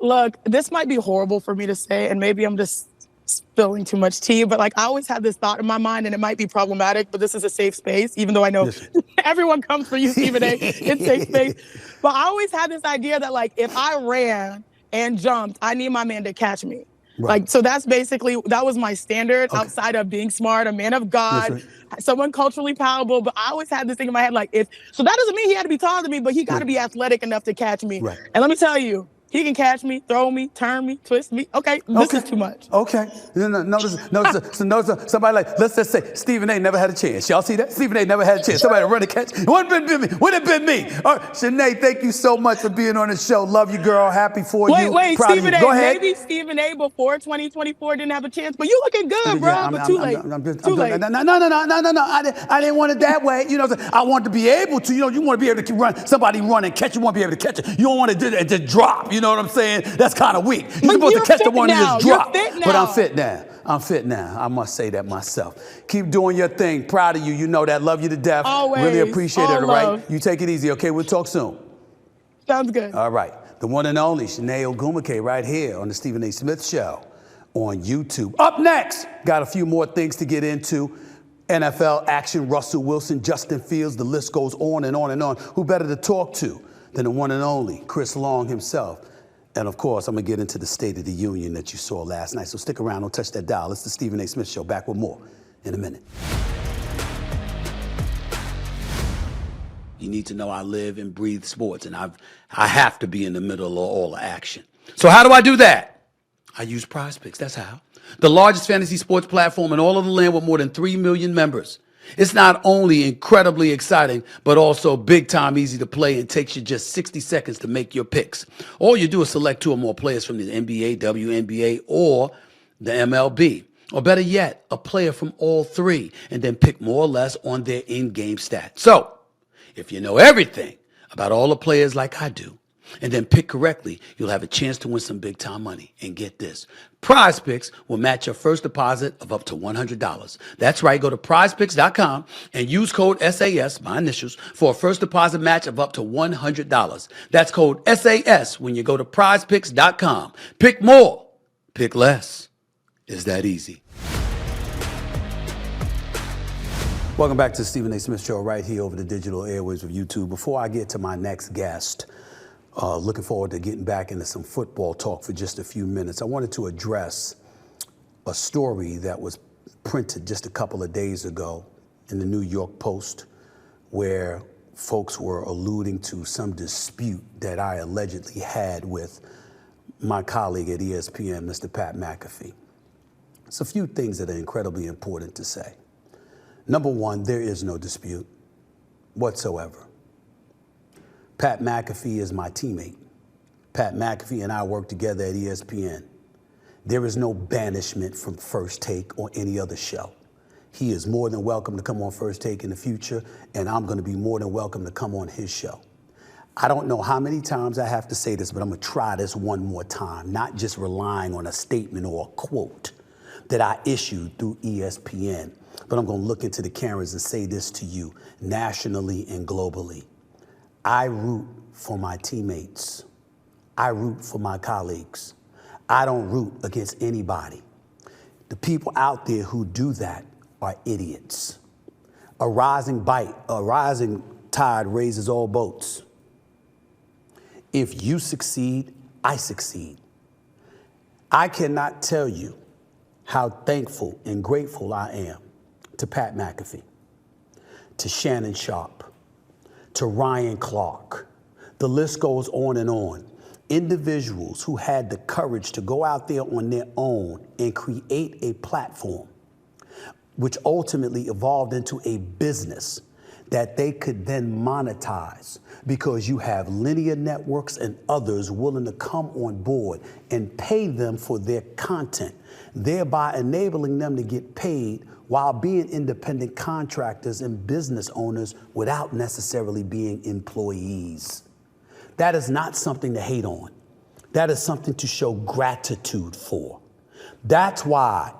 Look, this might be horrible for me to say, and maybe I'm just spilling too much tea, but I always had this thought in my mind, and it might be problematic, but this is a safe space, even though I know everyone comes for you, Stephen A. It's safe space. But I always had this idea that, if I ran and jumped, I need my man to catch me. Right. So that's basically, that was my standard outside of being smart, a man of God, someone culturally palatable. But I always had this thing in my head, so that doesn't mean he had to be taller than me, but he got to be athletic enough to catch me. Right. And let me tell you, he can catch me, throw me, turn me, twist me. Okay, this is too much. Okay. Notice somebody let's just say Stephen A. never had a chance. Y'all see that? Stephen A. never had a chance. Somebody run a catch. It wouldn't have been me. All right, Shanae, thank you so much for being on the show. Love you, girl. Happy for you. Wait, Proud Stephen of you. A. Go ahead. Maybe Stephen A. before 2024 didn't have a chance, but you looking good, bro. But too late. Too late. No. I didn't want it that way. I want to be able to. You want to be able to run. Somebody run and catch. You want to be able to catch it. You don't want to do it and just drop. You know what I'm saying? That's kind of weak. You're supposed to catch the one and just drop. But I'm fit now. I must say that myself. Keep doing your thing. Proud of you. You know that. Love you to death. Always. Really appreciate it, all right? Love. You take it easy, okay? We'll talk soon. Sounds good. All right. The one and only Chiney Ogwumike right here on the Stephen A. Smith Show on YouTube. Up next, got a few more things to get into. NFL action, Russell Wilson, Justin Fields, the list goes on and on and on. Who better to talk to than the one and only Chris Long himself? And of course, I'm going to get into the State of the Union that you saw last night. So stick around, don't touch that dial. It's the Stephen A. Smith Show. Back with more in a minute. You need to know I live and breathe sports, and I have to be in the middle of all the action. So how do I do that? I use PrizePicks. That's how. The largest fantasy sports platform in all of the land with more than 3 million members. It's not only incredibly exciting, but also big time easy to play and takes you just 60 seconds to make your picks. All you do is select 2 or more players from the NBA, WNBA, or the MLB. Or better yet, a player from all 3, and then pick more or less on their in-game stats. So, if you know everything about all the players like I do, and then pick correctly, you'll have a chance to win some big time money. And get this, PrizePicks will match your first deposit of up to $100. That's right, go to PrizePicks.com and use code SAS, my initials, for a first deposit match of up to $100. That's code SAS when you go to PrizePicks.com. Pick more, pick less. It's that easy. Welcome back to the Stephen A. Smith Show right here over the digital airwaves of YouTube. Before I get to my next guest, looking forward to getting back into some football talk for just a few minutes. I wanted to address a story that was printed just a couple of days ago in the New York Post where folks were alluding to some dispute that I allegedly had with my colleague at ESPN, Mr. Pat McAfee. It's a few things that are incredibly important to say. Number one, there is no dispute whatsoever. Pat McAfee is my teammate. Pat McAfee and I work together at ESPN. There is no banishment from First Take or any other show. He is more than welcome to come on First Take in the future, and I'm going to be more than welcome to come on his show. I don't know how many times I have to say this, but I'm going to try this one more time, not just relying on a statement or a quote that I issued through ESPN, but I'm going to look into the cameras and say this to you nationally and globally. I root for my teammates. I root for my colleagues. I don't root against anybody. The people out there who do that are idiots. A rising tide raises all boats. If you succeed, I succeed. I cannot tell you how thankful and grateful I am to Pat McAfee, to Shannon Sharpe, to Ryan Clark. The list goes on and on. Individuals who had the courage to go out there on their own and create a platform, which ultimately evolved into a business that they could then monetize because you have linear networks and others willing to come on board and pay them for their content, thereby enabling them to get paid while being independent contractors and business owners without necessarily being employees. That is not something to hate on. That is something to show gratitude for. That's why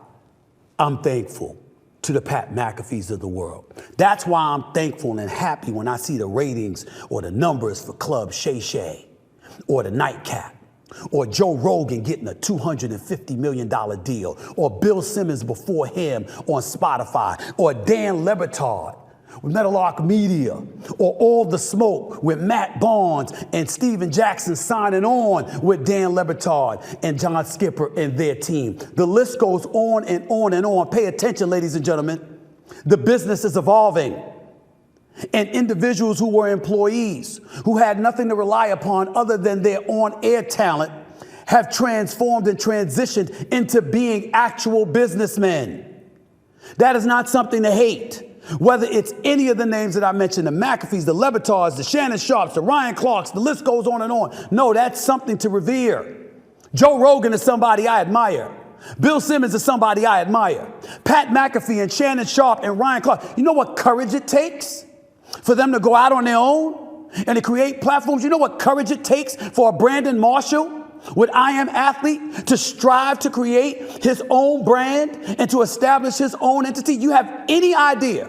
I'm thankful to the Pat McAfees of the world. That's why I'm thankful and happy when I see the ratings or the numbers for Club Shay Shay or the Nightcap or Joe Rogan getting a $250 million deal or Bill Simmons before him on Spotify or Dan Le Batard with Meadowlark Media or All the Smoke with Matt Barnes and Steven Jackson signing on with Dan Le Batard and John Skipper and their team. The list goes on and on and on. Pay attention, ladies and gentlemen. The business is evolving. And individuals who were employees, who had nothing to rely upon other than their on-air talent, have transformed and transitioned into being actual businessmen. That is not something to hate. Whether it's any of the names that I mentioned, the McAfees, the Le Batards, the Shannon Sharps, the Ryan Clarks, the list goes on and on. No, that's something to revere. Joe Rogan is somebody I admire. Bill Simmons is somebody I admire. Pat McAfee and Shannon Sharp and Ryan Clark. You know what courage it takes for them to go out on their own and to create platforms? You know what courage it takes for a Brandon Marshall with I Am Athlete to strive to create his own brand and to establish his own entity? You have any idea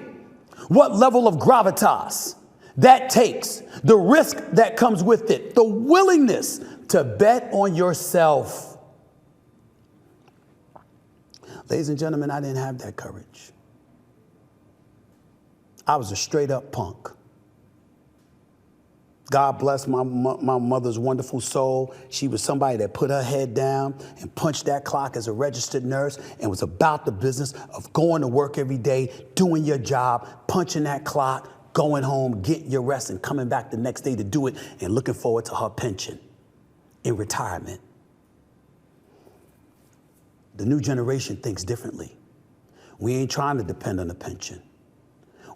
what level of gravitas that takes, the risk that comes with it, the willingness to bet on yourself? Ladies and gentlemen, I didn't have that courage. I was a straight up punk. God bless my mother's wonderful soul. She was somebody that put her head down and punched that clock as a registered nurse and was about the business of going to work every day, doing your job, punching that clock, going home, getting your rest, and coming back the next day to do it and looking forward to her pension in retirement. The new generation thinks differently. We ain't trying to depend on the pension.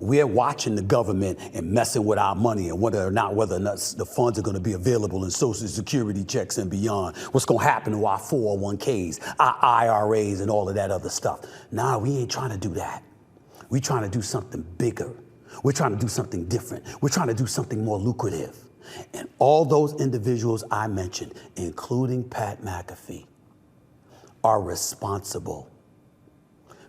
We're watching the government and messing with our money and whether or not the funds are going to be available in Social Security checks and beyond. What's going to happen to our 401ks, our IRAs, and all of that other stuff. Nah, we ain't trying to do that. We're trying to do something bigger. We're trying to do something different. We're trying to do something more lucrative. And all those individuals I mentioned, including Pat McAfee, are responsible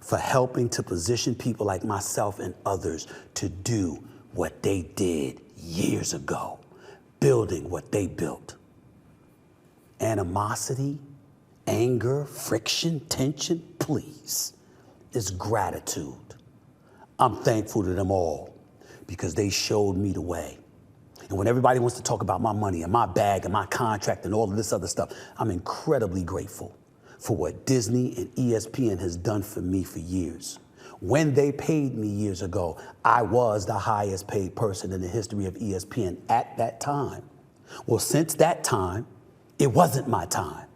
for helping to position people like myself and others to do what they did years ago, building what they built. Animosity, anger, friction, tension, please. It's gratitude. I'm thankful to them all because they showed me the way. And when everybody wants to talk about my money and my bag and my contract and all of this other stuff, I'm incredibly grateful for what Disney and ESPN has done for me for years. When they paid me years ago, I was the highest paid person in the history of ESPN at that time. Well, since that time, it wasn't my time.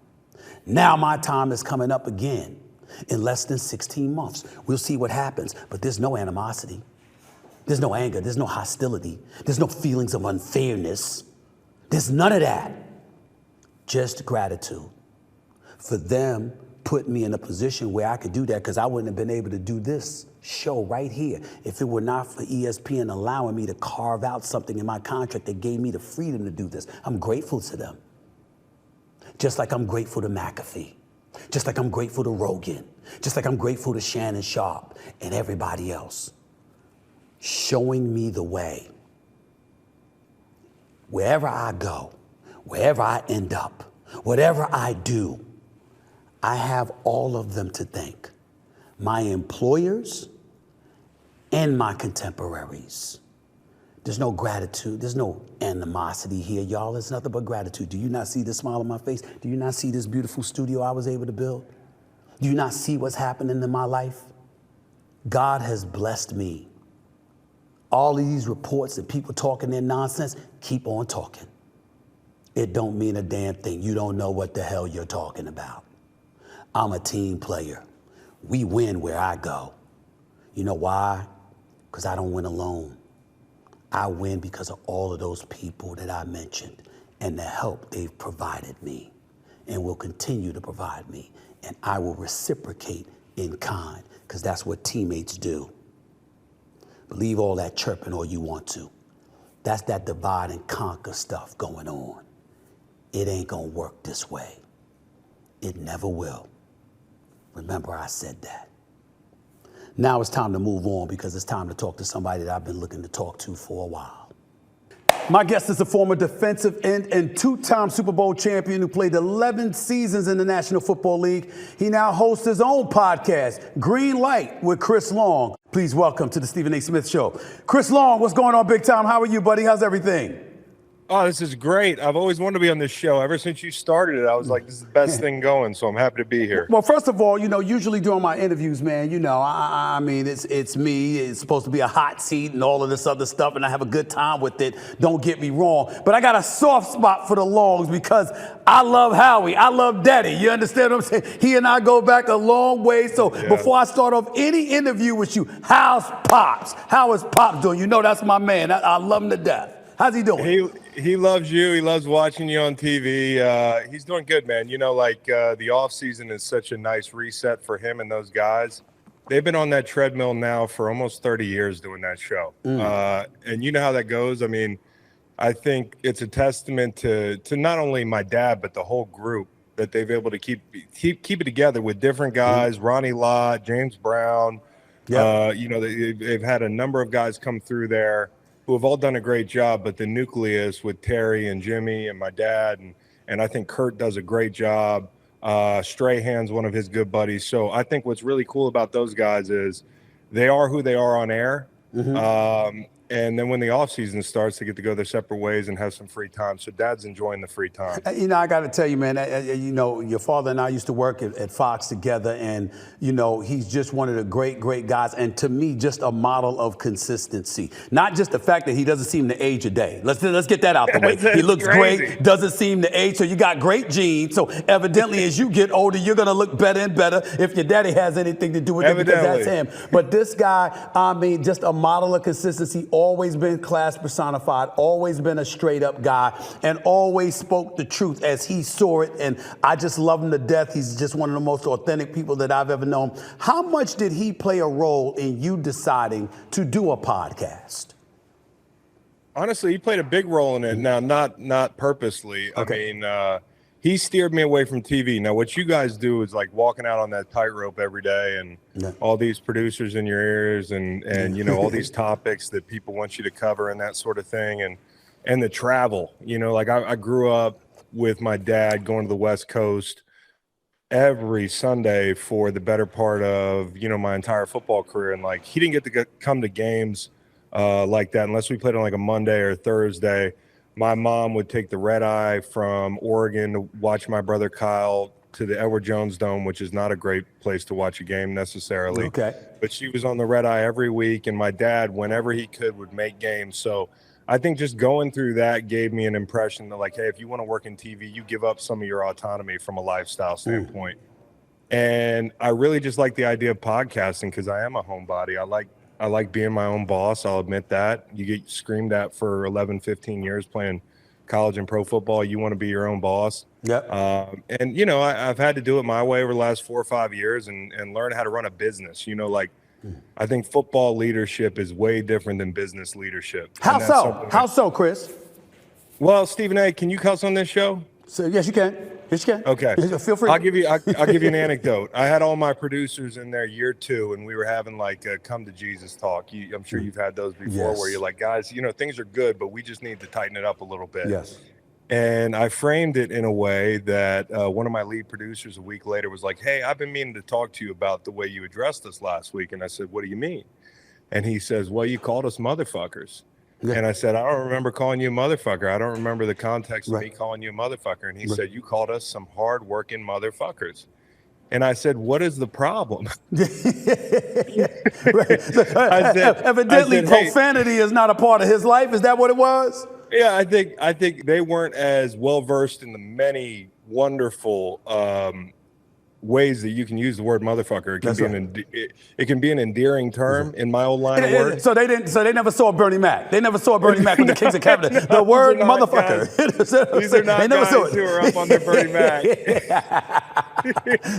Now my time is coming up again in less than 16 months. We'll see what happens, but there's no animosity. There's no anger. There's no hostility. There's no feelings of unfairness. There's none of that. Just gratitude for them putting me in a position where I could do that, because I wouldn't have been able to do this show right here if it were not for ESPN allowing me to carve out something in my contract that gave me the freedom to do this. I'm grateful to them. Just like I'm grateful to McAfee. Just like I'm grateful to Rogan. Just like I'm grateful to Shannon Sharp and everybody else. Showing me the way. Wherever I go, wherever I end up, whatever I do, I have all of them to thank. My employers and my contemporaries. There's no gratitude. There's no animosity here, y'all. It's nothing but gratitude. Do you not see the smile on my face? Do you not see this beautiful studio I was able to build? Do you not see what's happening in my life? God has blessed me. All of these reports and people talking their nonsense, keep on talking. It don't mean a damn thing. You don't know what the hell you're talking about. I'm a team player. We win where I go. You know why? Because I don't win alone. I win because of all of those people that I mentioned and the help they've provided me and will continue to provide me. And I will reciprocate in kind, because that's what teammates do. Believe all that chirping all you want to. That's that divide and conquer stuff going on. It ain't gonna work this way. It never will. Remember I said that. Now it's time to move on, because it's time to talk to somebody that I've been looking to talk to for a while. My guest is a former defensive end and two-time Super Bowl champion who played 11 seasons in the National Football League. He now hosts his own podcast, Green Light with Chris Long. Please welcome to the Stephen A. Smith Show, Chris Long. What's going on, big time? How are you, buddy? How's everything? Oh, this is great. I've always wanted to be on this show. Ever since you started it, I was like, this is the best thing going, so I'm happy to be here. Well, first of all, usually during my interviews, man, I mean, it's me. It's supposed to be a hot seat and all of this other stuff, and I have a good time with it. Don't get me wrong. But I got a soft spot for the Longs because I love Howie. I love Daddy. You understand what I'm saying? He and I go back a long way. So Before I start off any interview with you, how's Pops? How is Pops doing? You know that's my man. I love him to death. How's he doing? He loves you. He loves watching you on TV. He's doing good, man. The off season is such a nice reset for him and those guys. They've been on that treadmill now for almost 30 years doing that show. And you know how that goes. I mean, I think it's a testament to not only my dad, but the whole group, that they've been able to keep it together with different guys, Ronnie Lott, James Brown. They've had a number of guys come through there who have all done a great job, but the nucleus with Terry and Jimmy and my dad, and I think Kurt does a great job. Strahan's one of his good buddies. So I think what's really cool about those guys is they are who they are on air. And then when the off season starts, they get to go their separate ways and have some free time. So Dad's enjoying the free time. I got to tell you, man, your father and I used to work at Fox together, and, he's just one of the great, great guys. And to me, just a model of consistency. Not just the fact that he doesn't seem to age a day. Let's get that out the way. He looks great, doesn't seem to age. So you got great genes. So evidently, as you get older, you're going to look better and better if your daddy has anything to do with it, because that's him. But this guy, I mean, just a model of consistency. Always been class personified, always been a straight up guy, and always spoke the truth as he saw it. And I just love him to death. He's just one of the most authentic people that I've ever known. How much did he play a role in you deciding to do a podcast? Honestly, he played a big role in it. Now, not purposely. Okay. I mean, he steered me away from TV. Now, what you guys do is like walking out on that tightrope every day, and all these producers in your ears, and all these topics that people want you to cover and that sort of thing, and the travel. I grew up with my dad going to the West Coast every Sunday for the better part of, my entire football career. And like, he didn't get to come to games like that unless we played on like a Monday or Thursday. My mom would take the red eye from Oregon to watch my brother Kyle to the Edward Jones Dome, which is not a great place to watch a game necessarily. Okay. But she was on the red eye every week, and my dad, whenever he could, would make games. So I think just going through that gave me an impression that, like, hey, if you want to work in TV, you give up some of your autonomy from a lifestyle standpoint. And I really just like the idea of podcasting because I am a homebody. I like being my own boss. I'll admit that. You get screamed at for 11, 15 years playing college and pro football. You want to be your own boss. Yep. And, I've had to do it my way over the last 4 or 5 years and learn how to run a business. I think football leadership is way different than business leadership. How so? How so, Chris? Well, Stephen A., can you cuss on this show? So yes, you can. Yes, you can. Okay. Feel free. I'll give you an anecdote. I had all my producers in there year 2, and we were having like a come to Jesus talk. I'm sure you've had those before, Yes. where you're like, guys, things are good, but we just need to tighten it up a little bit. Yes. And I framed it in a way that one of my lead producers a week later was like, hey, I've been meaning to talk to you about the way you addressed us last week. And I said, what do you mean? And he says, well, you called us motherfuckers. Yeah. And I said, I don't remember calling you a motherfucker. I don't remember the context of me calling you a motherfucker. And he said, you called us some hard-working motherfuckers. And I said, what is the problem? Evidently, profanity is not a part of his life. Is that what it was? Yeah, I think they weren't as well-versed in the many wonderful ways that you can use the word motherfucker. It can be an endearing term in my old line of work. So they never saw Bernie Mac. They never saw Bernie Mac with the Kings of Canada. The word motherfucker. These are not guys who are up on their Bernie Mac.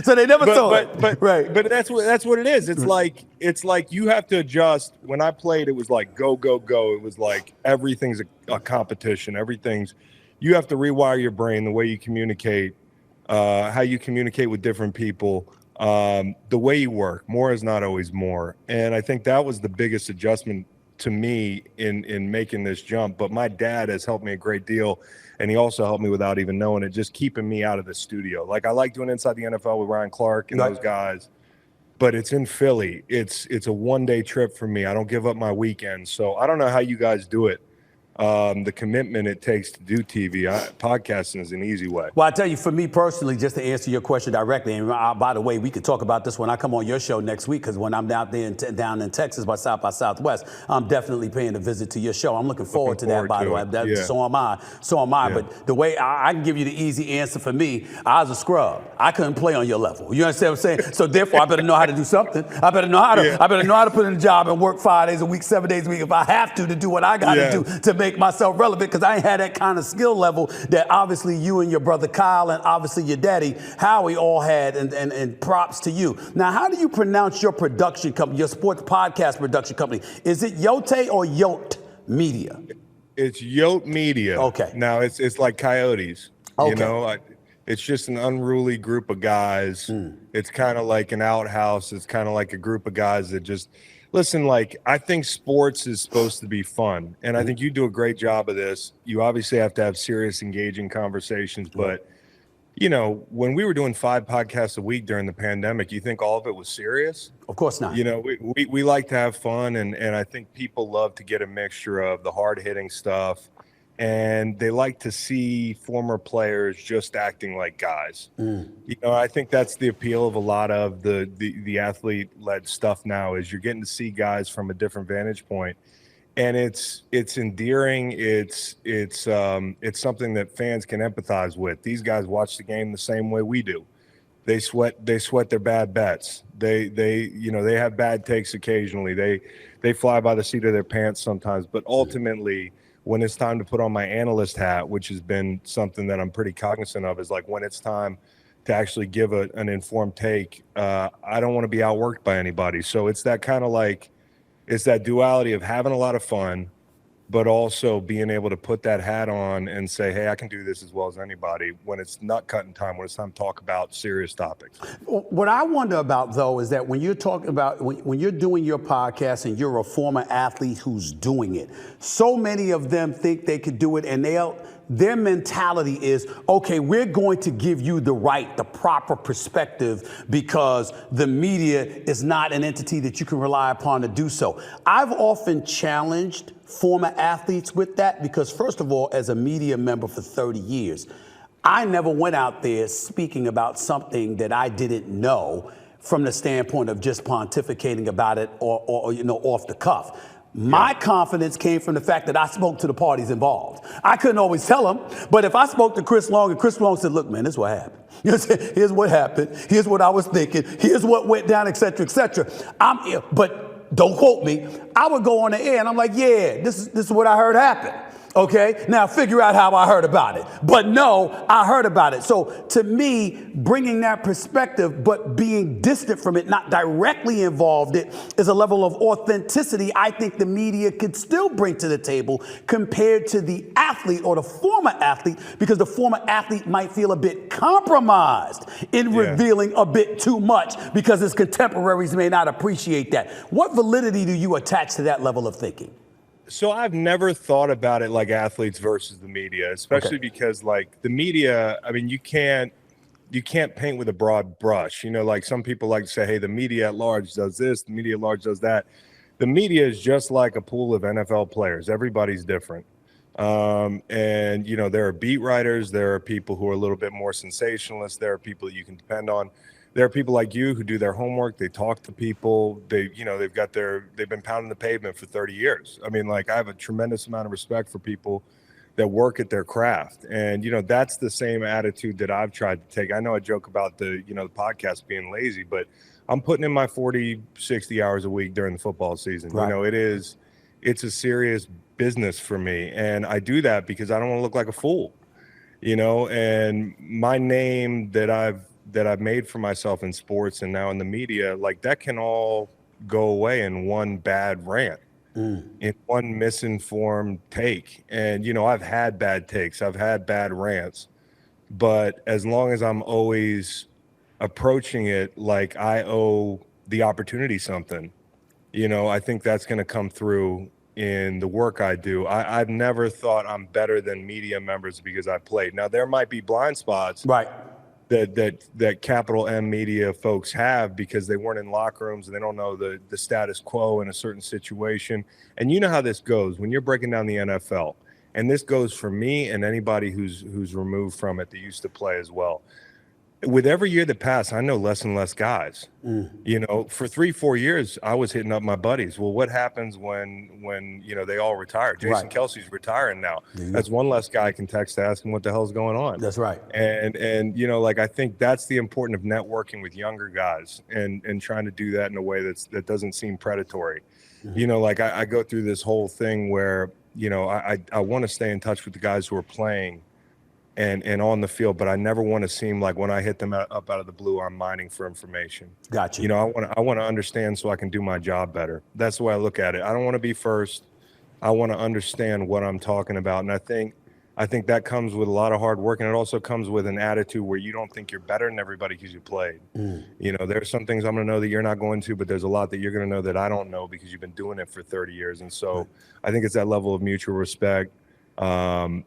So they never saw it. But that's what it is. It's like you have to adjust. When I played, it was like go, go, go. It was like everything's a competition. You have to rewire your brain, the way you communicate. How you communicate with different people, the way you work. More is not always more. And I think that was the biggest adjustment to me in making this jump. But my dad has helped me a great deal. And he also helped me without even knowing it, just keeping me out of the studio. Like, I like doing Inside the NFL with Ryan Clark and those guys. But it's in Philly. It's a one-day trip for me. I don't give up my weekends. So I don't know how you guys do it. The commitment it takes to do TV, podcasting is an easy way. Well, I tell you, for me personally, just to answer your question directly, and by the way, we could talk about this when I come on your show next week, because when I'm down there down in Texas by South by Southwest, I'm definitely paying a visit to your show. I'm looking forward to that, by the way. So am I. Yeah. But the way I can give you the easy answer for me, I was a scrub. I couldn't play on your level. You understand what I'm saying? So therefore, I better know how to do something. I better know how to put in a job and work 5 days a week, 7 days a week if I have to do what I got to do to make myself relevant, because I ain't had that kind of skill level that obviously you and your brother Kyle and obviously your daddy Howie all had, and props to you. Now, how do you pronounce your production company, your sports podcast production company? Is it Yote or Yote Media? It's Yote Media. Okay. Now it's like coyotes. Okay. It's just an unruly group of guys. It's kind of like an outhouse. It's kind of like a group of guys that just listen. Like, I think sports is supposed to be fun, and I think you do a great job of this. You obviously have to have serious, engaging conversations, but when we were doing 5 podcasts a week during the pandemic, you think all of it was serious? Of course not. We like to have fun, and I think people love to get a mixture of the hard-hitting stuff, and they like to see former players just acting like guys. I think that's the appeal of a lot of the athlete-led stuff now, is you're getting to see guys from a different vantage point. And it's endearing. It's something that fans can empathize with. These guys watch the game the same way we do. They sweat their bad bets. They have bad takes occasionally. They fly by the seat of their pants sometimes. But ultimately, when it's time to put on my analyst hat, which has been something that I'm pretty cognizant of, is like when it's time to actually give an informed take, I don't want to be outworked by anybody. So it's that kind of like, it's that duality of having a lot of fun, but also being able to put that hat on and say, hey, I can do this as well as anybody when it's nut cutting time, when it's time to talk about serious topics. What I wonder about, though, is that when you're talking about, when you're doing your podcast and you're a former athlete who's doing it, so many of them think they could do it, and their mentality is, okay, we're going to give you the proper perspective because the media is not an entity that you can rely upon to do so. I've often challenged former athletes with that because, first of all, as a media member for 30 years, I never went out there speaking about something that I didn't know from the standpoint of just pontificating about it or off the cuff. My confidence came from the fact that I spoke to the parties involved. I couldn't always tell them, but if I spoke to Chris Long and Chris Long said, look, man, this is what happened. Here's what happened. Here's what I was thinking. Here's what went down, et cetera, et cetera. But don't quote me. I would go on the air and I'm like, yeah, this is what I heard happen. Okay, now figure out how I heard about it. But no, I heard about it. So to me, bringing that perspective, but being distant from it, not directly involved it, is a level of authenticity I think the media could still bring to the table compared to the athlete or the former athlete, because the former athlete might feel a bit compromised in revealing a bit too much because his contemporaries may not appreciate that. What validity do you attach to that level of thinking? So I've never thought about it like athletes versus the media, especially because like the media, I mean, you can't paint with a broad brush. You know, like some people like to say, hey, the media at large does this, the media at large does that. The media is just like a pool of NFL players. Everybody's different. And, you know, there are beat writers. There are people who are a little bit more sensationalist. There are people that you can depend on. There are people like you who do their homework. They talk to people. They've been pounding the pavement for 30 years. I mean, like, I have a tremendous amount of respect for people that work at their craft. And, you know, that's the same attitude that I've tried to take. I know I joke about the podcast being lazy, but I'm putting in my 40, 60 hours a week during the football season. Right. You know, it's a serious business for me. And I do that because I don't want to look like a fool, you know, and my name that I've made for myself in sports and now in the media, like that can all go away in one bad rant, in one misinformed take. And, you know, I've had bad takes, I've had bad rants, but as long as I'm always approaching it like I owe the opportunity something, you know, I think that's going to come through in the work I do. I've never thought I'm better than media members because I played. Now, there might be blind spots. Right. That capital M media folks have because they weren't in locker rooms and they don't know the status quo in a certain situation. And you know how this goes when you're breaking down the NFL. And this goes for me and anybody who's removed from it that used to play as well. With every year that passed, I know less and less guys. You know, for 3-4 years, I was hitting up my buddies. Well, what happens when you know they all retire? Jason Kelsey's retiring now. That's one less guy I can text to ask him what the hell's going on. That's right. And you know, like I think that's the importance of networking with younger guys and trying to do that in a way that doesn't seem predatory. You know, like I go through this whole thing where, you know, I want to stay in touch with the guys who are playing and on the field, but I never want to seem like when I hit them up out of the blue, I'm mining for information. Gotcha. You know, I want to understand so I can do my job better. That's the way I look at it. I don't want to be first. I want to understand what I'm talking about. And I think that comes with a lot of hard work, and it also comes with an attitude where you don't think you're better than everybody because you played. You know, there's some things I'm going to know that you're not going to, but there's a lot that you're going to know that I don't know because you've been doing it for 30 years. And so I think it's that level of mutual respect. And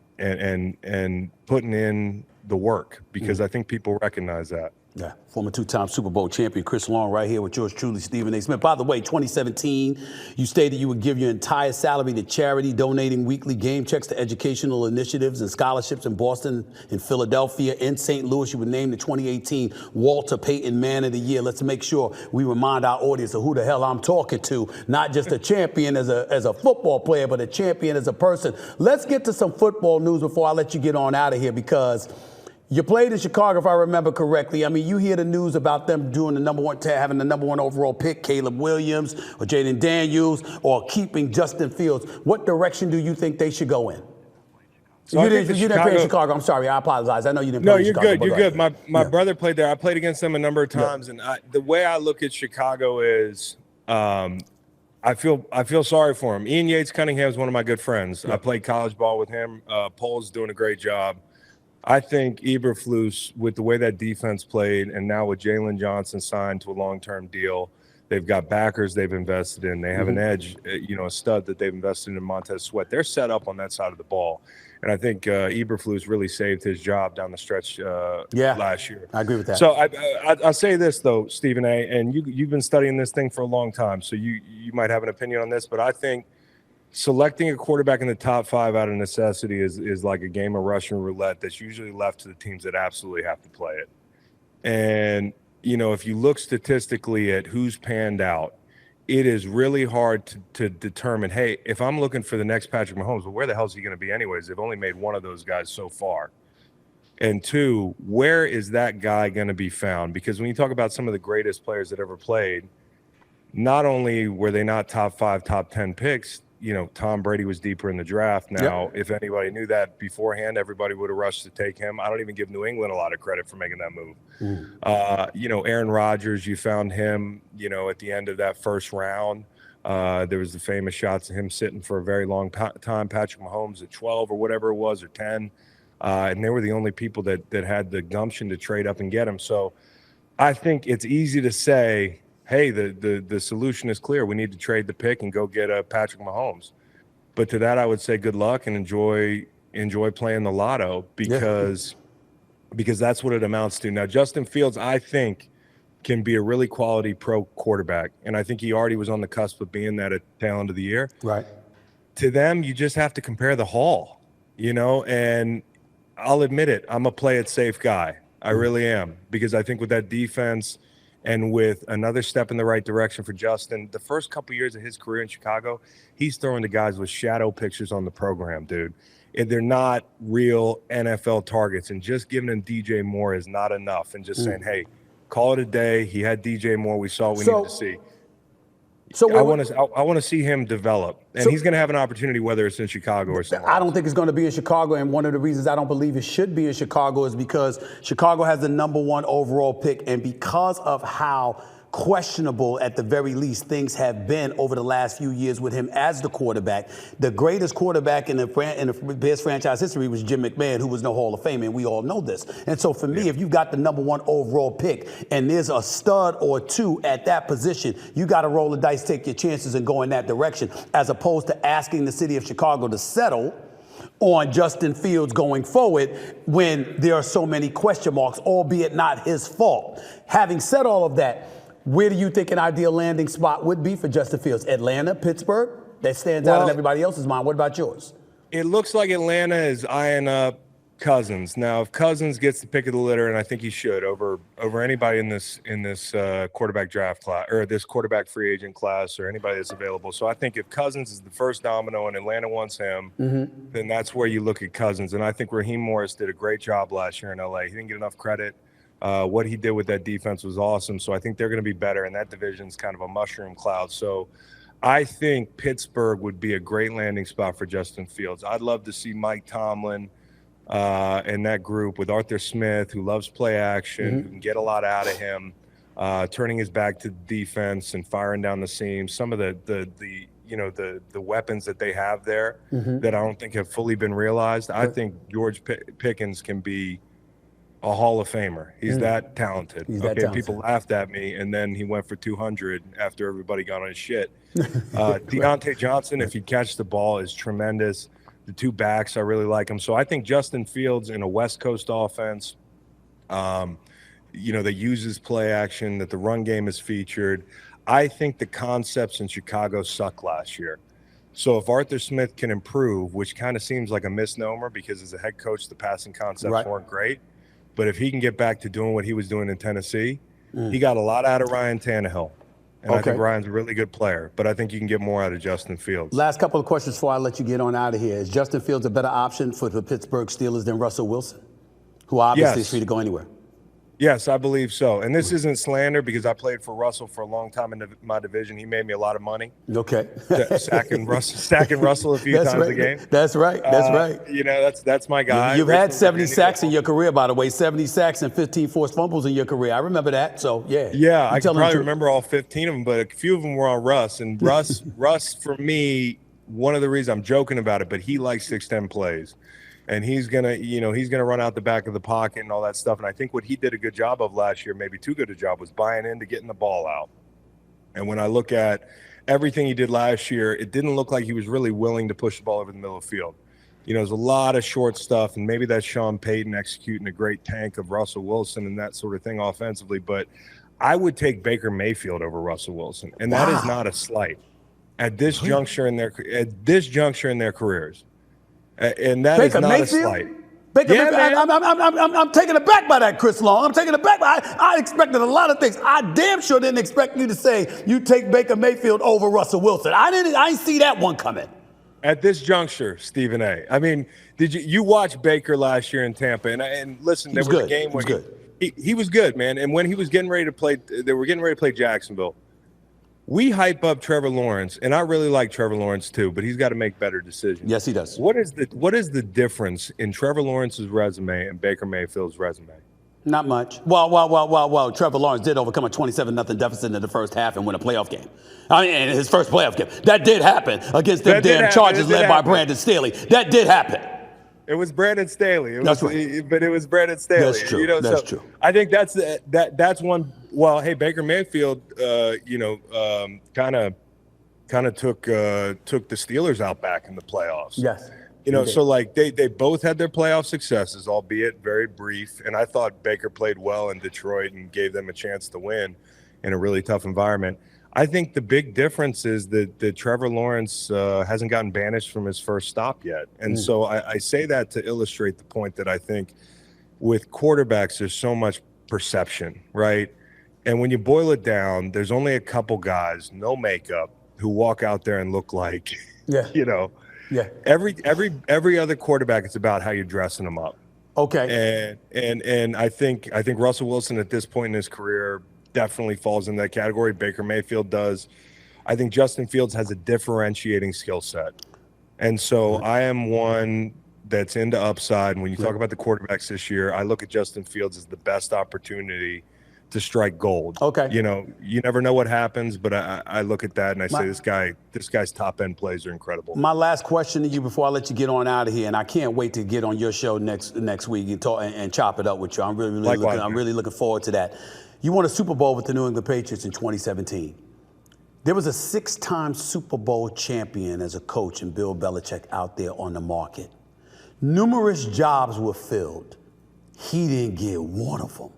putting in the work because I think people recognize that. Yeah, former two-time Super Bowl champion Chris Long right here with yours truly, Stephen A. Smith. By the way, 2017, you stated you would give your entire salary to charity, donating weekly game checks to educational initiatives and scholarships in Boston, in Philadelphia, in St. Louis. You were named the 2018 Walter Payton Man of the Year. Let's make sure we remind our audience of who the hell I'm talking to, not just a champion as a football player, but a champion as a person. Let's get to some football news before I let you get on out of here, because you played in Chicago, if I remember correctly. I mean, you hear the news about them doing having the number one overall pick, Caleb Williams or Jaden Daniels, or keeping Justin Fields. What direction do you think they should go in? So you didn't play in Chicago. I'm sorry. I apologize. I know you didn't play in Chicago. No, you're good. You're good. My brother played there. I played against them a number of times. And the way I look at Chicago is I feel sorry for him. Ian Yates Cunningham is one of my good friends. I played college ball with him. Pole's doing a great job. I think Eberflus, with the way that defense played, and now with Jalen Johnson signed to a long-term deal, They've got backers they've invested in. They have an edge, a stud that they've invested in Montez Sweat. They're set up on that side of the ball. And I think Eberflus really saved his job down the stretch last year. I agree with that. So I'll say this, though, Stephen A., and you've been studying this thing for a long time, so you might have an opinion on this, but I think selecting a quarterback in the top 5 out of necessity is like a game of Russian roulette that's usually left to the teams that absolutely have to play it. And, if you look statistically at who's panned out, it is really hard to determine, hey, if I'm looking for the next Patrick Mahomes, well, where the hell is he going to be anyways? They've only made one of those guys so far. And 2, where is that guy going to be found? Because when you talk about some of the greatest players that ever played, not only were they not top 5, top 10 picks, Tom Brady was deeper in the draft. Now, if anybody knew that beforehand, everybody would have rushed to take him. I don't even give New England a lot of credit for making that move. Aaron Rodgers, you found him, at the end of that first round. There was the famous shots of him sitting for a very long time, Patrick Mahomes at 12 or whatever it was, or 10. And they were the only people that had the gumption to trade up and get him. So I think it's easy to say, hey, the solution is clear. We need to trade the pick and go get a Patrick Mahomes. But to that, I would say good luck and enjoy playing the lotto because that's what it amounts to. Now, Justin Fields, I think, can be a really quality pro quarterback. And I think he already was on the cusp of being that at Talent of the Year. Right. To them, you just have to compare the haul, and I'll admit it. I'm a play it safe guy. I really am, because I think with that defense – and with another step in the right direction for Justin, the first couple years of his career in Chicago, he's throwing to guys with shadow pictures on the program, dude. And they're not real NFL targets. And just giving him DJ Moore is not enough. And just saying, hey, call it a day. He had DJ Moore. We saw what we needed to see. So I want to see him develop, and he's going to have an opportunity whether it's in Chicago or somewhere. I don't think it's going to be in Chicago, and one of the reasons I don't believe it should be in Chicago is because Chicago has the #1 overall pick, and because of how questionable, at the very least, things have been over the last few years with him as the quarterback. The greatest quarterback in the Bears franchise history was Jim McMahon, who was no Hall of Fame, and we all know this. And so for me, if you've got the #1 overall pick and there's a stud or two at that position, you got to roll the dice, take your chances, and go in that direction, as opposed to asking the city of Chicago to settle on Justin Fields going forward when there are so many question marks, albeit not his fault. Having said all of that, where do you think an ideal landing spot would be for Justin Fields? Atlanta, Pittsburgh? That stands out in everybody else's mind. What about yours? It looks like Atlanta is eyeing up Cousins. Now, if Cousins gets the pick of the litter, and I think he should, over anybody in this quarterback draft class, or this quarterback free agent class, or anybody that's available. So I think if Cousins is the first domino and Atlanta wants him, then that's where you look at Cousins. And I think Raheem Morris did a great job last year in LA. He didn't get enough credit. What he did with that defense was awesome. So I think they're going to be better, and that division's kind of a mushroom cloud. So I think Pittsburgh would be a great landing spot for Justin Fields. I'd love to see Mike Tomlin and that group with Arthur Smith, who loves play action, who can get a lot out of him, turning his back to defense and firing down the seams. Some of the weapons that they have there that I don't think have fully been realized. I think George Pickens can be a Hall of Famer. He's that talented. People laughed at me, and then he went for 200 after everybody got on his shit. Deontay Johnson, if he catches the ball, is tremendous. The two backs, I really like him. So I think Justin Fields in a West Coast offense, that uses play action, that the run game is featured. I think the concepts in Chicago suck last year. So if Arthur Smith can improve, which kind of seems like a misnomer because as a head coach, the passing concepts weren't great. But if he can get back to doing what he was doing in Tennessee, he got a lot out of Ryan Tannehill. And I think Ryan's a really good player. But I think you can get more out of Justin Fields. Last couple of questions before I let you get on out of here. Is Justin Fields a better option for the Pittsburgh Steelers than Russell Wilson, who obviously is free to go anywhere? Yes, I believe so. And this isn't slander because I played for Russell for a long time in my division. He made me a lot of money. Stacking Russell a few times a game. That's right. That's my guy. You've had 70 sacks in your career, by the way. 70 sacks and 15 forced fumbles in your career. I remember that. So, Yeah, I can probably remember all 15 of them, but a few of them were on Russ. And Russ, for me, one of the reasons I'm joking about it, but he likes 6'10" plays. And he's gonna run out the back of the pocket and all that stuff. And I think what he did a good job of last year, maybe too good a job, was buying into getting the ball out. And when I look at everything he did last year, it didn't look like he was really willing to push the ball over the middle of the field. There's a lot of short stuff, and maybe that's Sean Payton executing a great tank of Russell Wilson and that sort of thing offensively. But I would take Baker Mayfield over Russell Wilson, and that is not a slight at this juncture in their careers. And that Baker is not Mayfield? a slight. Baker Mayfield, I'm taken aback by that, Chris Long. I'm taken aback. I expected a lot of things. I damn sure didn't expect you to say you take Baker Mayfield over Russell Wilson. I didn't see that one coming. At this juncture, Stephen A. I mean, did you watch Baker last year in Tampa? And listen, there was a game where he was good, man. And when he was getting ready to play, they were getting ready to play Jacksonville. We hype up Trevor Lawrence, and I really like Trevor Lawrence too, but he's got to make better decisions. Yes, he does. What is the difference in Trevor Lawrence's resume and Baker Mayfield's resume? Not much. Well, Trevor Lawrence did overcome a 27-0 deficit in the first half and win a playoff game. I mean, in his first playoff game. That did happen against them damn Chargers led by Brandon Staley. That did happen. It was Brandon Staley. That's right. But it was Brandon Staley. That's true. That's true. I think that's one. Well, hey, Baker Mayfield, kind of took the Steelers out back in the playoffs. Yes. So like they both had their playoff successes, albeit very brief. And I thought Baker played well in Detroit and gave them a chance to win in a really tough environment. I think the big difference is that Trevor Lawrence hasn't gotten banished from his first stop yet. And so I say that to illustrate the point that I think with quarterbacks, there's so much perception, right? And when you boil it down, there's only a couple guys, no makeup, who walk out there and look like, every other quarterback, it's about how you're dressing them up. Okay. And I think Russell Wilson at this point in his career definitely falls in that category. Baker Mayfield does. I think Justin Fields has a differentiating skill set. And so I am one that's into upside. And when you talk about the quarterbacks this year, I look at Justin Fields as the best opportunity to strike gold. Okay. You never know what happens, but I look at that and I say this guy's top end plays are incredible. My last question to you before I let you get on out of here, and I can't wait to get on your show next week and talk and chop it up with you. I'm really looking forward to that. You won a Super Bowl with the New England Patriots in 2017. There was a 6-time Super Bowl champion as a coach in Bill Belichick out there on the market. Numerous jobs were filled. He didn't get one of them.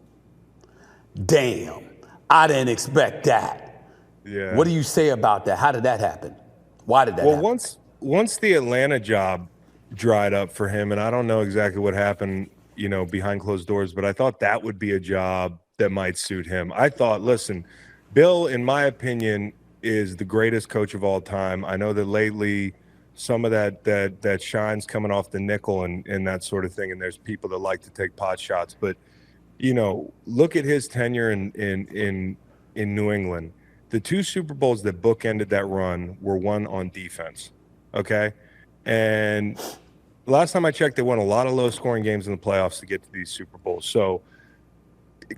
Damn, I didn't expect that. Yeah. What do you say about that? How did that happen? Why did that happen? Well, once the Atlanta job dried up for him, and I don't know exactly what happened, behind closed doors, but I thought that would be a job that might suit him. I thought, listen, Bill, in my opinion, is the greatest coach of all time. I know that lately some of that shine's coming off the nickel and that sort of thing, and there's people that like to take pot shots, but look at his tenure in New England. The 2 Super Bowls that bookended that run were won on defense, okay? And last time I checked, they won a lot of low-scoring games in the playoffs to get to these Super Bowls. So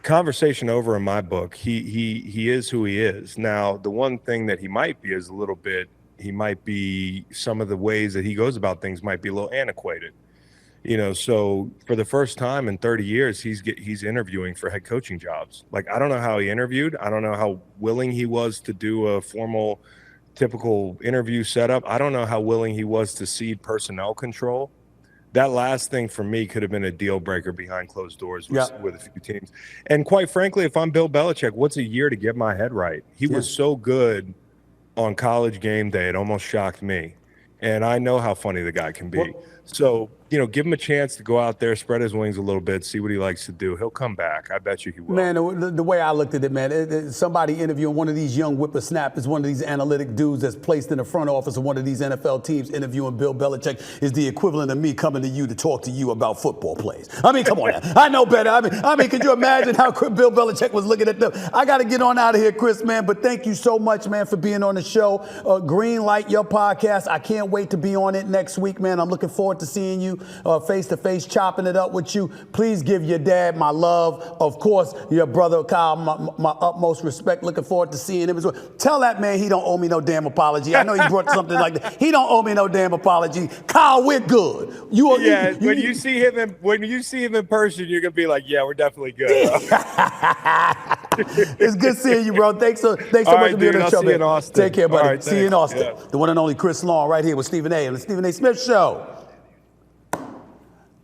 conversation over in my book. He is who he is. Now, the one thing that he might be is some of the ways that he goes about things might be a little antiquated. So for the first time in 30 years, he's interviewing for head coaching jobs. Like, I don't know how he interviewed. I don't know how willing he was to do a formal, typical interview setup. I don't know how willing he was to cede personnel control. That last thing for me could have been a deal breaker behind closed doors with a few teams. And quite frankly, if I'm Bill Belichick, what's a year to get my head right? He was so good on College game day, it almost shocked me. And I know how funny the guy can be. So, give him a chance to go out there, spread his wings a little bit, see what he likes to do. He'll come back. I bet you he will. Man, the way I looked at it, man, somebody interviewing one of these young whippersnappers, one of these analytic dudes that's placed in the front office of one of these NFL teams interviewing Bill Belichick is the equivalent of me coming to you to talk to you about football plays. I mean, come on now. I know better. I mean, could you imagine how Bill Belichick was looking at them? I got to get on out of here, Chris, man, but thank you so much, man, for being on the show. Green Light, your podcast. I can't wait to be on it next week, man. I'm looking forward to seeing you face-to-face, chopping it up with you. Please give your dad my love. Of course, your brother Kyle, my utmost respect. Looking forward to seeing him as well. Tell that man he don't owe me no damn apology. I know he brought something like that. He don't owe me no damn apology. Kyle, we're good. When you see him in person, you're gonna be like, yeah, we're definitely good. It's good seeing you, bro. Thanks so much for being on the show, see you in Austin. Take care, buddy. Right, see you in Austin. Yeah. The one and only Chris Long right here with Stephen A. on the Stephen A. Smith Show.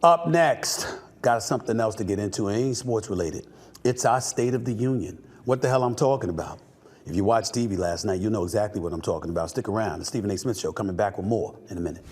Up next, got something else to get into. It ain't sports related. It's our State of the Union. What the hell I'm talking about? If you watched TV last night, you know exactly what I'm talking about. Stick around. The Stephen A. Smith Show coming back with more in a minute.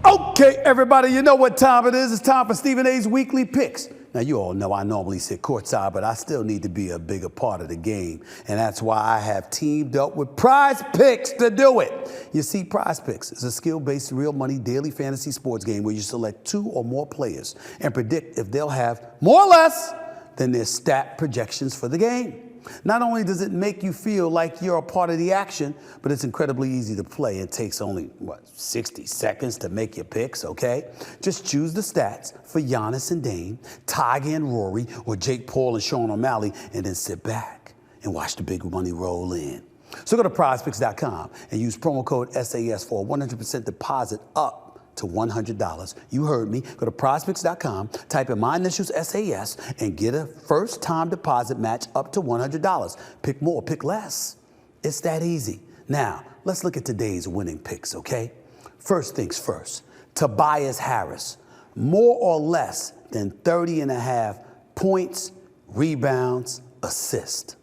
Okay, everybody, you know what time it is. It's time for Stephen A's Weekly Picks. Now, you all know I normally sit courtside, but I still need to be a bigger part of the game. And that's why I have teamed up with PrizePicks to do it. You see, PrizePicks is a skill-based, real money, daily fantasy sports game where you select 2 or more players and predict if they'll have more or less than their stat projections for the game. Not only does it make you feel like you're a part of the action, but it's incredibly easy to play. It takes only, 60 seconds to make your picks, okay? Just choose the stats for Giannis and Dame, Tiger and Rory, or Jake Paul and Sean O'Malley, and then sit back and watch the big money roll in. So go to prizepicks.com and use promo code SAS for a 100% deposit up to $100. You heard me. Go to PrizePicks.com, type in my initials SAS, and get a first-time deposit match up to $100. Pick more, pick less. It's that easy. Now, let's look at today's winning picks, okay? First things first, Tobias Harris, more or less than 30.5 points, rebounds, assists.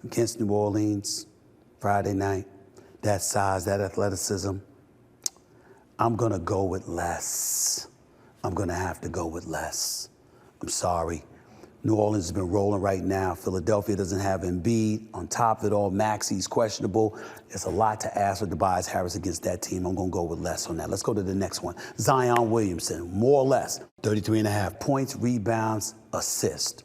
Against New Orleans, Friday night, that size, that athleticism, I'm going to go with less. I'm going to have to go with less. I'm sorry. New Orleans has been rolling right now. Philadelphia doesn't have Embiid. On top of it all, Maxi's questionable. It's a lot to ask for Tobias Harris against that team. I'm going to go with less on that. Let's go to the next one. Zion Williamson, more or less, 33.5 points, rebounds, assist.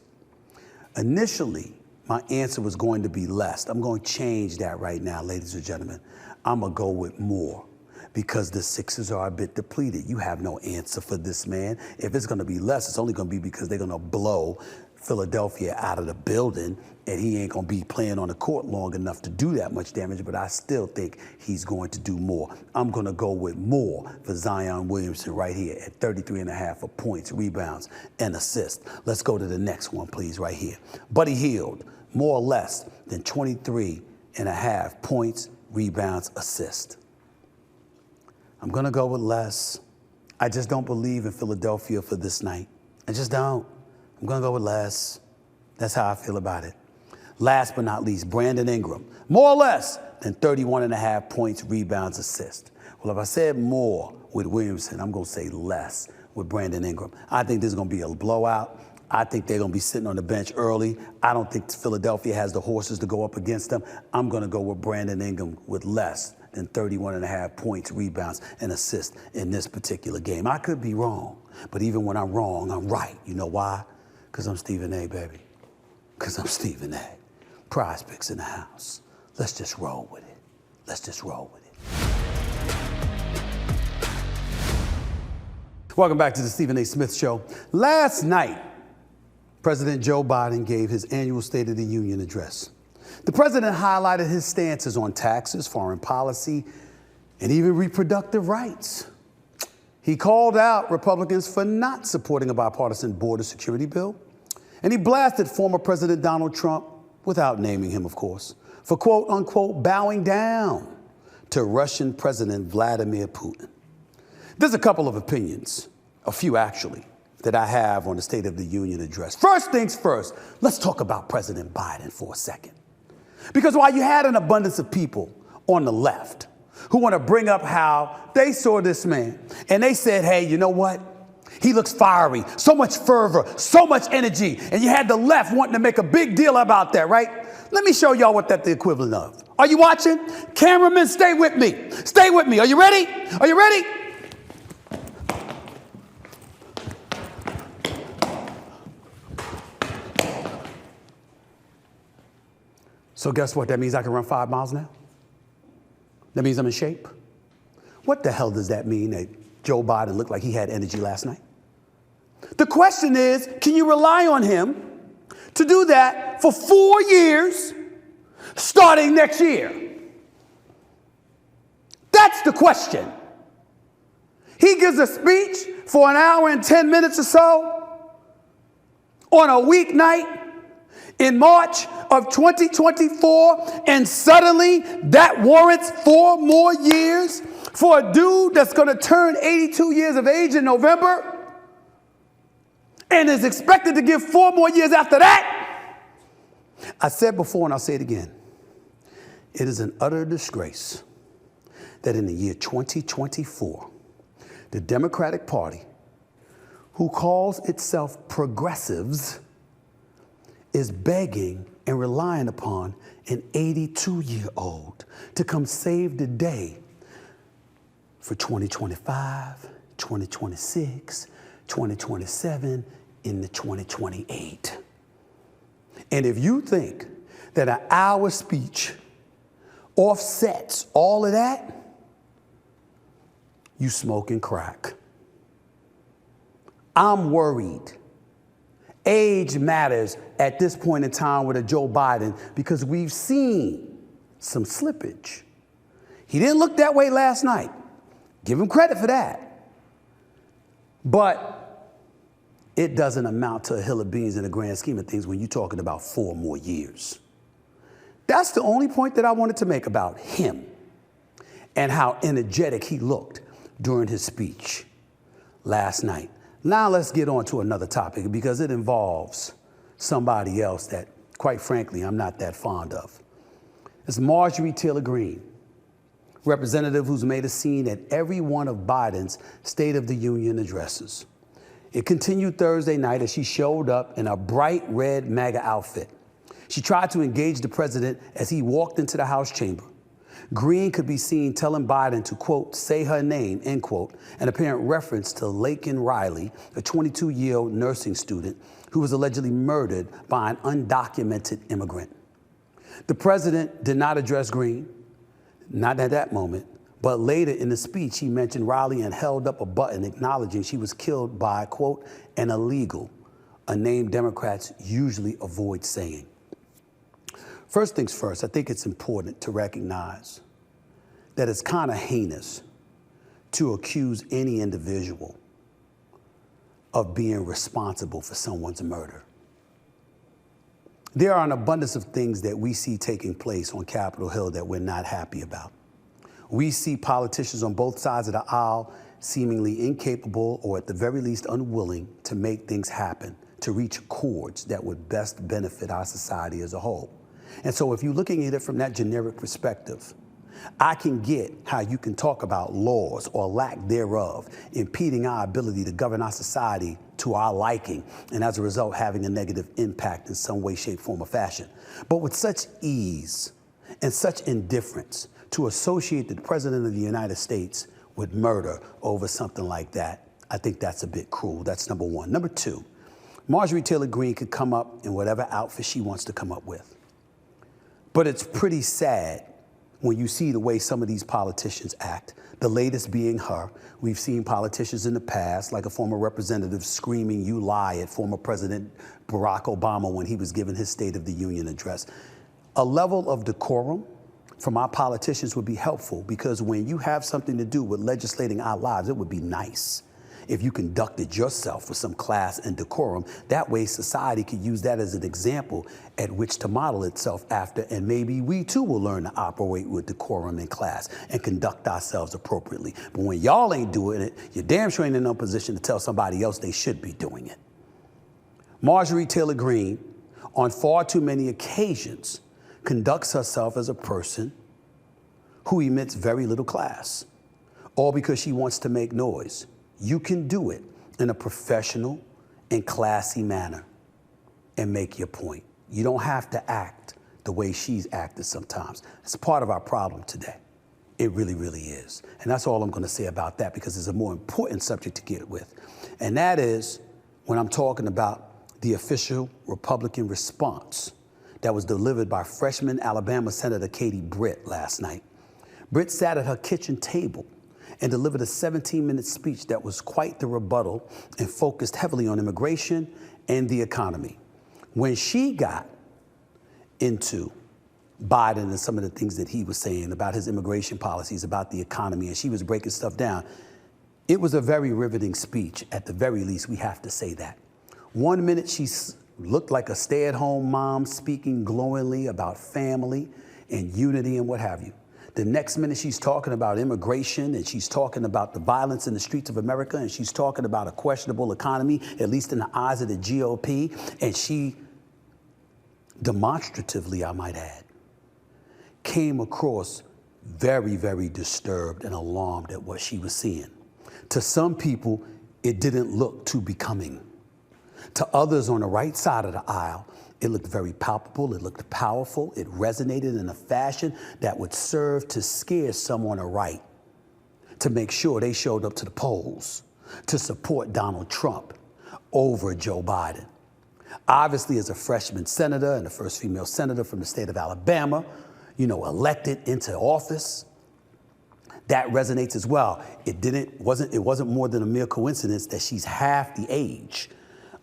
Initially, my answer was going to be less. I'm going to change that right now, ladies and gentlemen. I'm going to go with more, because the Sixers are a bit depleted. You have no answer for this man. If it's going to be less, it's only going to be because they're going to blow Philadelphia out of the building, and he ain't going to be playing on the court long enough to do that much damage, but I still think he's going to do more. I'm going to go with more for Zion Williamson right here at 33.5 for points, rebounds, and assists. Let's go to the next one, please, right here. Buddy Hield, more or less than 23.5 points, rebounds, assists. I'm going to go with less. I just don't believe in Philadelphia for this night. I just don't. I'm going to go with less. That's how I feel about it. Last but not least, Brandon Ingram. More or less than 31.5 points, rebounds, assists. Well, if I said more with Williamson, I'm going to say less with Brandon Ingram. I think this is going to be a blowout. I think they're going to be sitting on the bench early. I don't think Philadelphia has the horses to go up against them. I'm going to go with Brandon Ingram with less than 31.5 points, rebounds, and assists in this particular game. I could be wrong, but even when I'm wrong, I'm right. You know why? Because I'm Stephen A., baby. Because I'm Stephen A. PrizePicks in the house. Let's just roll with it. Let's just roll with it. Welcome back to the Stephen A. Smith Show. Last night, President Joe Biden gave his annual State of the Union address. The president highlighted his stances on taxes, foreign policy, and even reproductive rights. He called out Republicans for not supporting a bipartisan border security bill, and he blasted former President Donald Trump, without naming him, of course, for quote unquote bowing down to Russian President Vladimir Putin. There's a couple of opinions, a few actually, that I have on the State of the Union address. First things first, let's talk about President Biden for a second. Because while you had an abundance of people on the left who want to bring up how they saw this man and they said, hey, you know what? He looks fiery, so much fervor, so much energy. And you had the left wanting to make a big deal about that, right? Let me show y'all what that's the equivalent of. Are you watching? Cameramen, stay with me. Stay with me. Are you ready? Are you ready? So guess what? That means I can run 5 miles now? That means I'm in shape? What the hell does that mean that Joe Biden looked like he had energy last night? The question is, can you rely on him to do that for 4 years, starting next year? That's the question. He gives a speech for an hour and 10 minutes or so on a weeknight in March of 2024, and suddenly that warrants 4 more years for a dude that's going to turn 82 years of age in November and is expected to give 4 more years after that. I said before and I'll say it again. It is an utter disgrace that in the year 2024, the Democratic Party, who calls itself progressives, is begging and relying upon an 82-year-old to come save the day for 2025, 2026, 2027, into 2028. And if you think that an hour speech offsets all of that, you smoking crack. I'm worried. Age matters at this point in time with a Joe Biden because we've seen some slippage. He didn't look that way last night. Give him credit for that. But it doesn't amount to a hill of beans in the grand scheme of things when you're talking about 4 more years. That's the only point that I wanted to make about him and how energetic he looked during his speech last night. Now let's get on to another topic because it involves somebody else that, quite frankly, I'm not that fond of. It's Marjorie Taylor Greene, representative who's made a scene at every one of Biden's State of the Union addresses. It continued Thursday night as she showed up in a bright red MAGA outfit. She tried to engage the president as he walked into the House chamber. Greene could be seen telling Biden to, quote, say her name, end quote, an apparent reference to Laken Riley, a 22-year-old nursing student who was allegedly murdered by an undocumented immigrant. The president did not address Greene, not at that moment, but later in the speech, he mentioned Riley and held up a button acknowledging she was killed by, quote, an illegal, a name Democrats usually avoid saying. First things first, I think it's important to recognize that it's kind of heinous to accuse any individual of being responsible for someone's murder. There are an abundance of things that we see taking place on Capitol Hill that we're not happy about. We see politicians on both sides of the aisle seemingly incapable or at the very least unwilling to make things happen, to reach accords that would best benefit our society as a whole. And so if you're looking at it from that generic perspective, I can get how you can talk about laws or lack thereof impeding our ability to govern our society to our liking, and as a result having a negative impact in some way, shape, form, or fashion. But with such ease and such indifference to associate the President of the United States with murder over something like that, I think that's a bit cruel. That's number one. Number two, Marjorie Taylor Greene could come up in whatever outfit she wants to come up with. But it's pretty sad when you see the way some of these politicians act, the latest being her. We've seen politicians in the past, like a former representative screaming, "You lie," at former President Barack Obama when he was giving his State of the Union address. A level of decorum from our politicians would be helpful because when you have something to do with legislating our lives, it would be nice if you conducted yourself with some class and decorum. That way society could use that as an example at which to model itself after, and maybe we too will learn to operate with decorum and class and conduct ourselves appropriately. But when y'all ain't doing it, you're damn sure ain't in no position to tell somebody else they should be doing it. Marjorie Taylor Greene, on far too many occasions, conducts herself as a person who emits very little class, all because she wants to make noise. You can do it in a professional and classy manner and make your point. You don't have to act the way she's acted sometimes. It's part of our problem today. It really, really is. And that's all I'm going to say about that because it's a more important subject to get with. And that is when I'm talking about the official Republican response that was delivered by freshman Alabama Senator Katie Britt last night. Britt sat at her kitchen table and delivered a 17-minute speech that was quite the rebuttal and focused heavily on immigration and the economy. When she got into Biden and some of the things that he was saying about his immigration policies, about the economy, and she was breaking stuff down, It was a very riveting speech. At the very least, we have to say that. 1 minute, she looked like a stay-at-home mom speaking glowingly about family and unity and what have you. The next minute, she's talking about immigration, and she's talking about the violence in the streets of America, and she's talking about a questionable economy, at least in the eyes of the GOP, and she demonstratively, I might add, came across very, very disturbed and alarmed at what she was seeing. To some people, it didn't look too becoming. To others on the right side of the aisle, it looked very palpable, it looked powerful, it resonated in a fashion that would serve to scare someone aright, to make sure they showed up to the polls to support Donald Trump over Joe Biden. Obviously, as a freshman senator and the first female senator from the state of Alabama, elected into office, that resonates as well. It wasn't more than a mere coincidence that she's half the age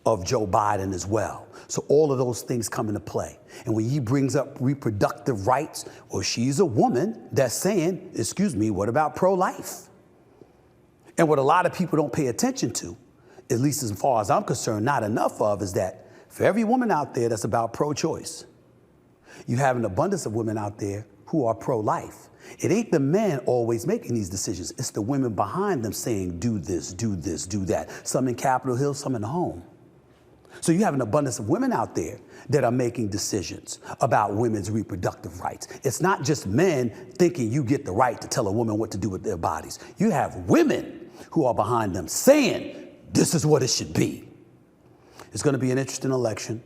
of Joe Biden as well. So all of those things come into play. And when he brings up reproductive rights, or she's a woman that's saying, excuse me, what about pro-life? And what a lot of people don't pay attention to, at least as far as I'm concerned, not enough of, is that for every woman out there that's about pro-choice, you have an abundance of women out there who are pro-life. It ain't the men always making these decisions. It's the women behind them saying, do this, do this, do that. Some in Capitol Hill, some in the home. So you have an abundance of women out there that are making decisions about women's reproductive rights. It's not just men thinking you get the right to tell a woman what to do with their bodies. You have women who are behind them saying, this is what it should be. It's going to be an interesting election.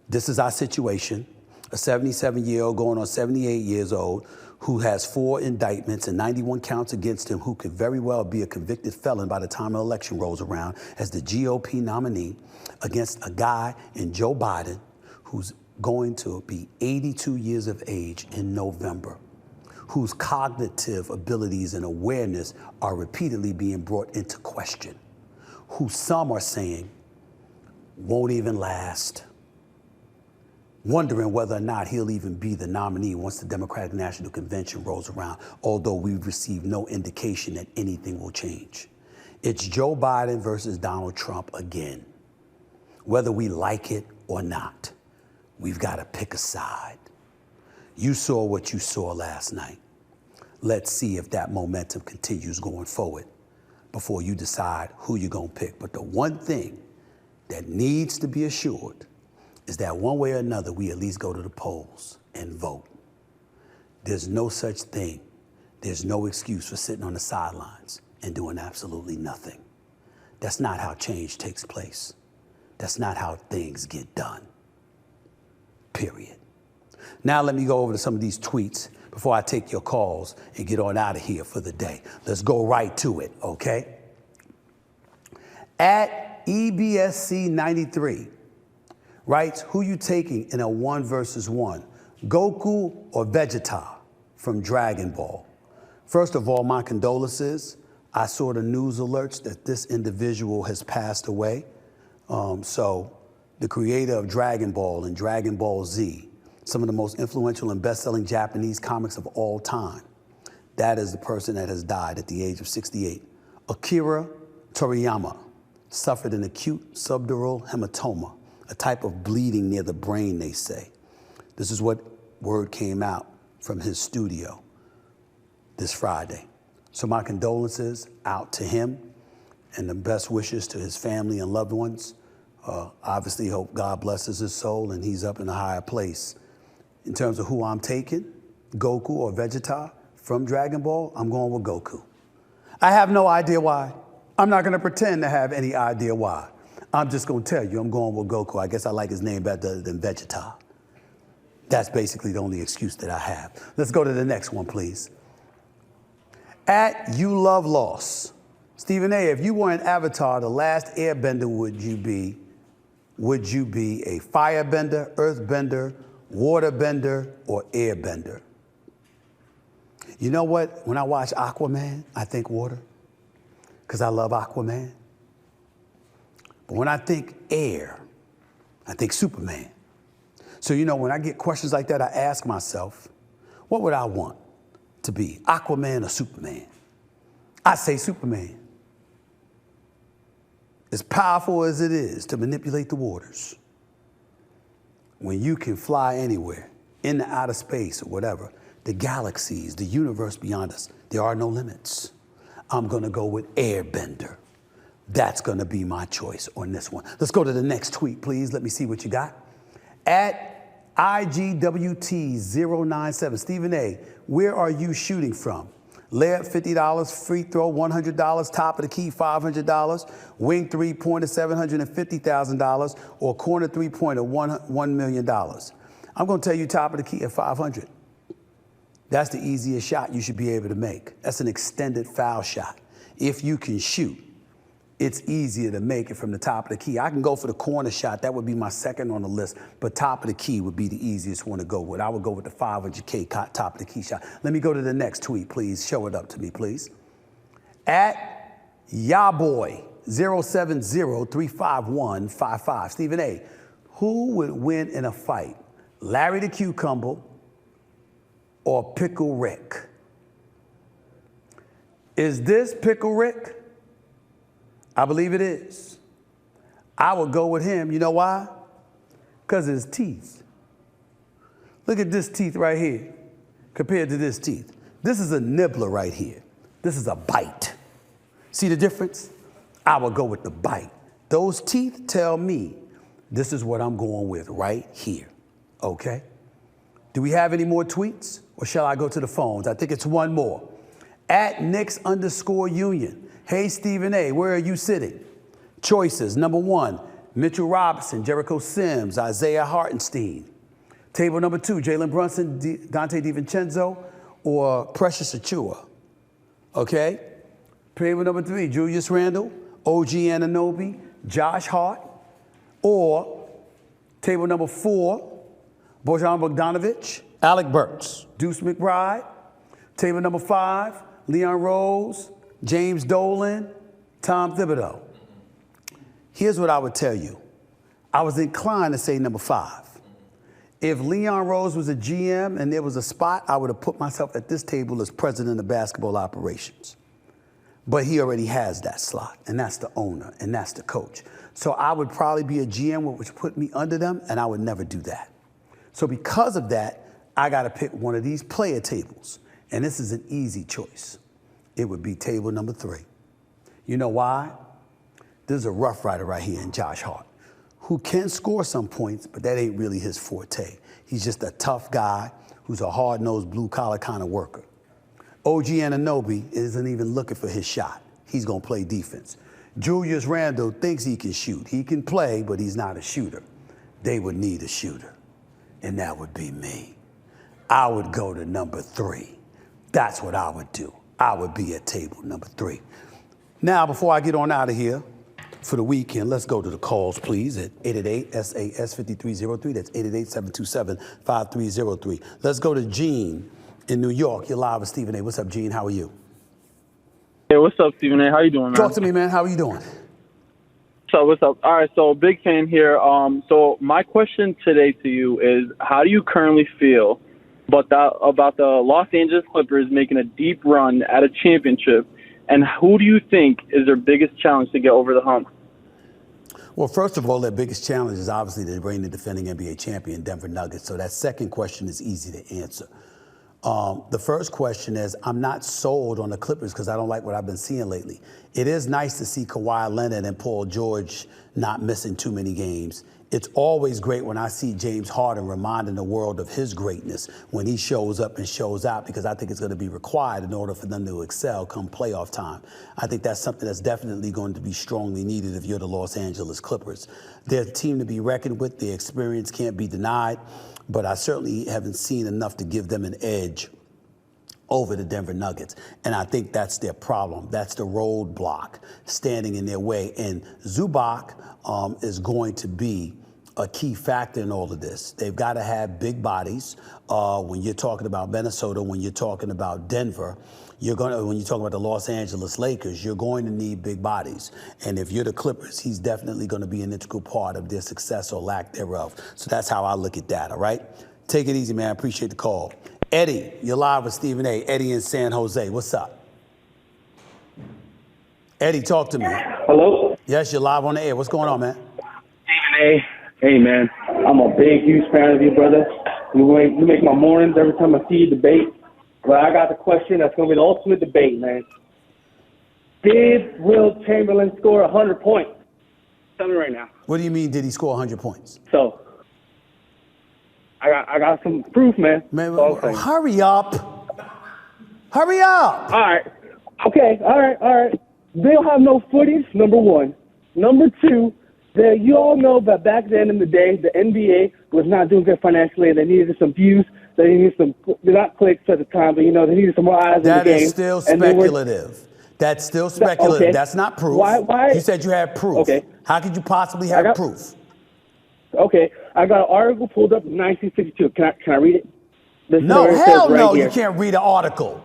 This is our situation. A 77-year-old going on 78 years old who has 4 indictments and 91 counts against him, who could very well be a convicted felon by the time an election rolls around as the GOP nominee against a guy in Joe Biden who's going to be 82 years of age in November, whose cognitive abilities and awareness are repeatedly being brought into question, who some are saying won't even last, wondering whether or not he'll even be the nominee once the Democratic National Convention rolls around, although we've received no indication that anything will change. It's Joe Biden versus Donald Trump again. Whether we like it or not, we've got to pick a side. You saw what you saw last night. Let's see if that momentum continues going forward before you decide who you're going to pick. But the one thing that needs to be assured is that one way or another, we at least go to the polls and vote. There's no such thing. There's no excuse for sitting on the sidelines and doing absolutely nothing. That's not how change takes place. That's not how things get done. Period. Now let me go over to some of these tweets before I take your calls and get on out of here for the day. Let's go right to it, okay? At EBSC93 writes, who you taking in a 1 versus 1, Goku or Vegeta from Dragon Ball? First of all, my condolences. I saw the news alerts that this individual has passed away. So the creator of Dragon Ball and Dragon Ball Z, some of the most influential and best-selling Japanese comics of all time, that is the person that has died at the age of 68. Akira Toriyama suffered an acute subdural hematoma, a type of bleeding near the brain, they say. This is what word came out from his studio this Friday. So my condolences out to him and the best wishes to his family and loved ones. Obviously, hope God blesses his soul and he's up in a higher place. In terms of who I'm taking, Goku or Vegeta from Dragon Ball, I'm going with Goku. I have no idea why. I'm not going to pretend to have any idea why. I'm just going to tell you I'm going with Goku. I guess I like his name better than Vegeta. That's basically the only excuse that I have. Let's go to the next one, please. At You Love Loss. Stephen A., if you were an avatar, the last airbender would you be? Would you be a firebender, earthbender, waterbender, or airbender? You know what? When I watch Aquaman, I think water, because I love Aquaman. But when I think air, I think Superman. So, when I get questions like that, I ask myself, what would I want to be, Aquaman or Superman? I say Superman. as powerful as it is to manipulate the waters, when you can fly anywhere, in the outer space or whatever, the galaxies, the universe beyond us, there are no limits. I'm gonna go with airbender. That's gonna be my choice on this one. Let's go to the next tweet, please. Let me see what you got. At IGWT097, Stephen A., where are you shooting from? Layup, $50, free throw, $100, top of the key, $500, wing three-pointer, $750,000, or corner three-pointer, $1 million. I'm gonna tell you top of the key at $500. That's the easiest shot you should be able to make. That's an extended foul shot. If you can shoot, it's easier to make it from the top of the key. I can go for the corner shot. That would be my second on the list, but top of the key would be the easiest one to go with. I would go with the 500K top of the key shot. Let me go to the next tweet, please. Show it up to me, please. At Yaboy07035155, Stephen A., who would win in a fight? Larry the Cucumber or Pickle Rick? Is this Pickle Rick? I believe it is. I would go with him. You know why? Because of his teeth. Look at this teeth right here compared to this teeth. This is a nibbler right here. This is a bite. See the difference? I would go with the bite. Those teeth tell me this is what I'm going with right here. Okay? Do we have any more tweets? Or shall I go to the phones? I think it's one more. At Knicks_Union. Hey, Stephen A., where are you sitting? Choices. Number 1, Mitchell Robinson, Jericho Sims, Isaiah Hartenstein. Table number 2, Jalen Brunson, Dante DiVincenzo, or Precious Achua. Okay? Table number 3, Julius Randle, OG Anunoby, Josh Hart, or table number 4, Bojan Bogdanovic, Alec Burks, Deuce McBride. Table number 5, Leon Rose, James Dolan, Tom Thibodeau. Here's what I would tell you. I was inclined to say number 5. If Leon Rose was a GM and there was a spot, I would have put myself at this table as president of basketball operations. But he already has that slot, and that's the owner, and that's the coach. So I would probably be a GM, which would put me under them, and I would never do that. So because of that, I got to pick one of these player tables, and this is an easy choice. It would be table number 3. You know why? There's a Rough Rider right here in Josh Hart, who can score some points, but that ain't really his forte. He's just a tough guy who's a hard-nosed, blue-collar kind of worker. OG Anunoby isn't even looking for his shot. He's going to play defense. Julius Randle thinks he can shoot. He can play, but he's not a shooter. They would need a shooter, and that would be me. I would go to number 3. That's what I would do. I would be at table number 3. Now, before I get on out of here for the weekend, let's go to the calls, please, at 888-SAS-5303. That's 888-727-5303. Let's go to Gene in New York. You're live with Stephen A. What's up, Gene? How are you? Hey, what's up, Stephen A? How you doing, man? Talk to me, man. How are you doing? What's up? All right, so big fan here. So my question today to you is, how do you currently feel about the Los Angeles Clippers making a deep run at a championship, and who do you think is their biggest challenge to get over the hump? Well, first of all, their biggest challenge is obviously the reigning defending NBA champion, Denver Nuggets. So that second question is easy to answer. The first question is, I'm not sold on the Clippers because I don't like what I've been seeing lately. It is nice to see Kawhi Leonard and Paul George not missing too many games. It's always great when I see James Harden reminding the world of his greatness when he shows up and shows out, because I think it's going to be required in order for them to excel come playoff time. I think that's something that's definitely going to be strongly needed if you're the Los Angeles Clippers. They're a team to be reckoned with. Their experience can't be denied, but I certainly haven't seen enough to give them an edge over the Denver Nuggets. And I think that's their problem. That's the roadblock standing in their way. And Zubac is going to be a key factor in all of this. They've got to have big bodies. When you're talking about Minnesota, when you're talking about Denver, when you talk about the Los Angeles Lakers, you're going to need big bodies. And if you're the Clippers, he's definitely going to be an integral part of their success or lack thereof. So that's how I look at that, all right? Take it easy, man. I appreciate the call. Eddie, you're live with Stephen A. Eddie in San Jose. What's up? Eddie, talk to me. Hello? Yes, you're live on the air. What's going on, man? Stephen A. Hey, man. I'm a big, huge fan of you, brother. You make my mornings every time I see you debate. But I got the question that's going to be the ultimate debate, man. Did Will Chamberlain score 100 points? Tell me right now. What do you mean, did he score 100 points? So, I got some proof, man. Man, hurry up. Hurry up. All right. Okay, all right. They don't have no footage, number one. Number two, you all know that back then in the day, the NBA was not doing good financially, and they needed some views. They needed some, not clicks at the time, but, they needed some more eyes in the game. That is still speculative. That's still speculative. Okay. That's not proof. Why? You said you had proof. Okay. How could you possibly have proof? Okay, I got an article pulled up in 1962. Can I read it? No, hell no, you can't read an article.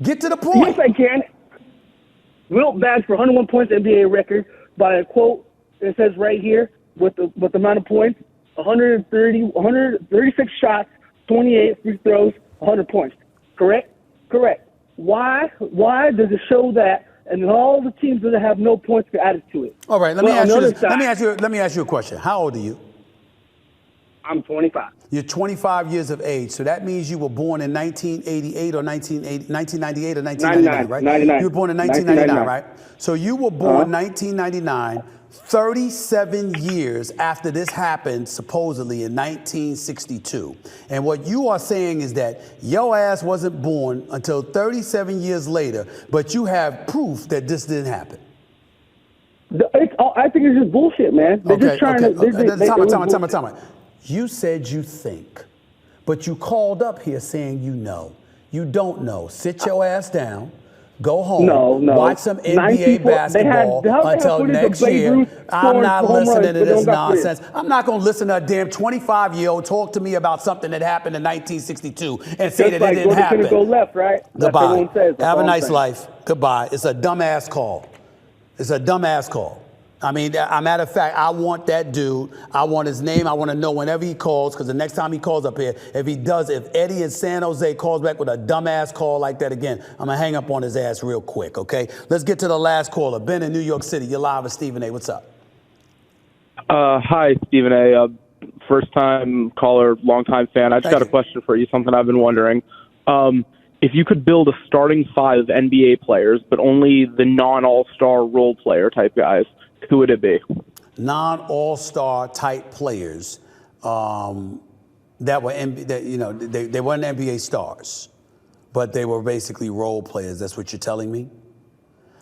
Get to the point. Yes, I can. Wilt bagged for 101 points NBA record by a quote. It says right here with the amount of points: 136 shots, 28 free throws, 100 points. Correct. Why does it show that? And then all the teams that have no points get added to it. All right, let me ask you a question. How old are you? I'm 25. You're 25 years of age, so that means you were born in 1988 or 1998 or 1999, right? 99. You were born in 1999, right? So you were born 1999, 37 years after this happened, supposedly in 1962. And what you are saying is that your ass wasn't born until 37 years later, but you have proof that this didn't happen. I think it's just bullshit, man. They're just trying to. Time out. You said you think, but you called up here saying you know. You don't know. Sit your ass down. Go home. No. Watch some NBA basketball until next year. I'm not listening to this nonsense. I'm not going to listen to a damn 25-year-old talk to me about something that happened in 1962 and say that it didn't happen. Go left, right? Goodbye. Have a nice life. Goodbye. It's a dumbass call. I mean, a matter of fact, I want that dude. I want his name. I want to know whenever he calls, because the next time he calls up here, if Eddie in San Jose calls back with a dumbass call like that again, I'm going to hang up on his ass real quick, okay? Let's get to the last caller. Ben in New York City. You're live with Stephen A. What's up? Hi, Stephen A. First-time caller, long-time fan. I just got a question for you, something I've been wondering. If you could build a starting five of NBA players, but only the non-all-star role player type guys, who would it be? Non-all-star type players that were they weren't NBA stars, but they were basically role players. That's what you're telling me?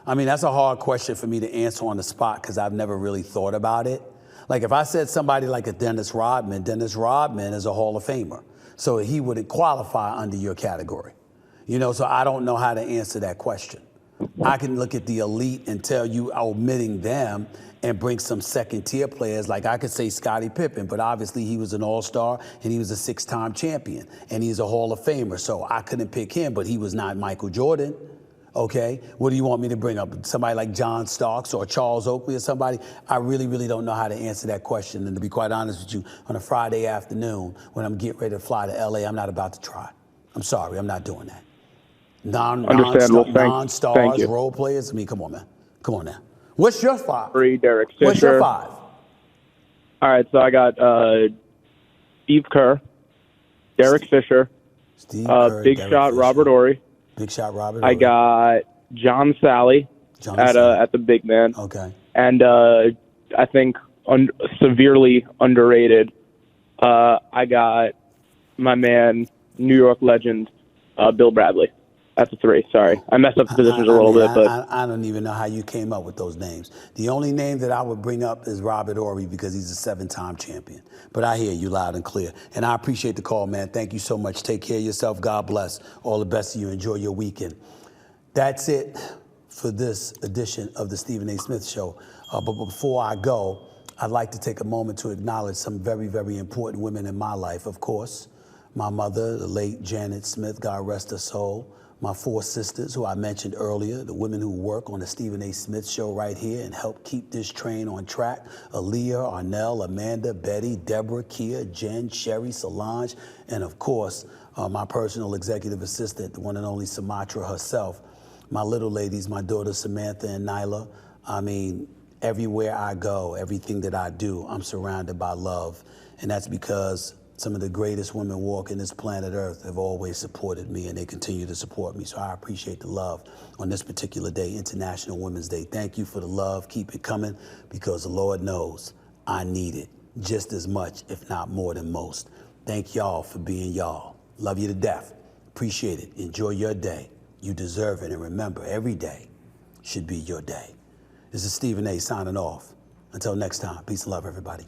I mean, that's a hard question for me to answer on the spot because I've never really thought about it. Like if I said somebody like a Dennis Rodman is a Hall of Famer, so he wouldn't qualify under your category. So I don't know how to answer that question. I can look at the elite and tell you omitting them and bring some second-tier players. Like I could say Scottie Pippen, but obviously he was an all-star and he was a 6-time champion and he's a Hall of Famer. So I couldn't pick him, but he was not Michael Jordan. Okay, what do you want me to bring up? Somebody like John Starks or Charles Oakley or somebody? I really, really don't know how to answer that question. And to be quite honest with you, on a Friday afternoon when I'm getting ready to fly to LA, I'm not about to try. I'm sorry, I'm not doing that. Non-stars, role players. I mean, come on, man. Come on now. What's your five? Derek Fisher. What's your five? All right, so I got Steve Kerr, Derek Fisher, Big Shot Robert Horry. Big Shot Robert. I got John Sally at the big man. Okay. And I think severely underrated. I got my man, New York legend, Bill Bradley. That's a three. Sorry. I messed up the positions a little bit. But I don't even know how you came up with those names. The only name that I would bring up is Robert Horry because he's a 7-time champion. But I hear you loud and clear. And I appreciate the call, man. Thank you so much. Take care of yourself. God bless. All the best to you. Enjoy your weekend. That's it for this edition of the Stephen A. Smith Show. But before I go, I'd like to take a moment to acknowledge some very, very important women in my life, of course. My mother, the late Janet Smith, God rest her soul. My 4 sisters, who I mentioned earlier, the women who work on the Stephen A. Smith Show right here and help keep this train on track. Aaliyah, Arnell, Amanda, Betty, Deborah, Kia, Jen, Sherry, Solange, and of course, my personal executive assistant, the one and only Sumatra herself. My little ladies, my daughters Samantha and Nyla. I mean, Everywhere I go, everything that I do, I'm surrounded by love. And that's because some of the greatest women walking this planet Earth have always supported me, and they continue to support me. So I appreciate the love on this particular day, International Women's Day. Thank you for the love. Keep it coming, because the Lord knows I need it just as much, if not more than most. Thank y'all for being y'all. Love you to death. Appreciate it. Enjoy your day. You deserve it. And remember, every day should be your day. This is Stephen A. signing off. Until next time, peace and love, everybody.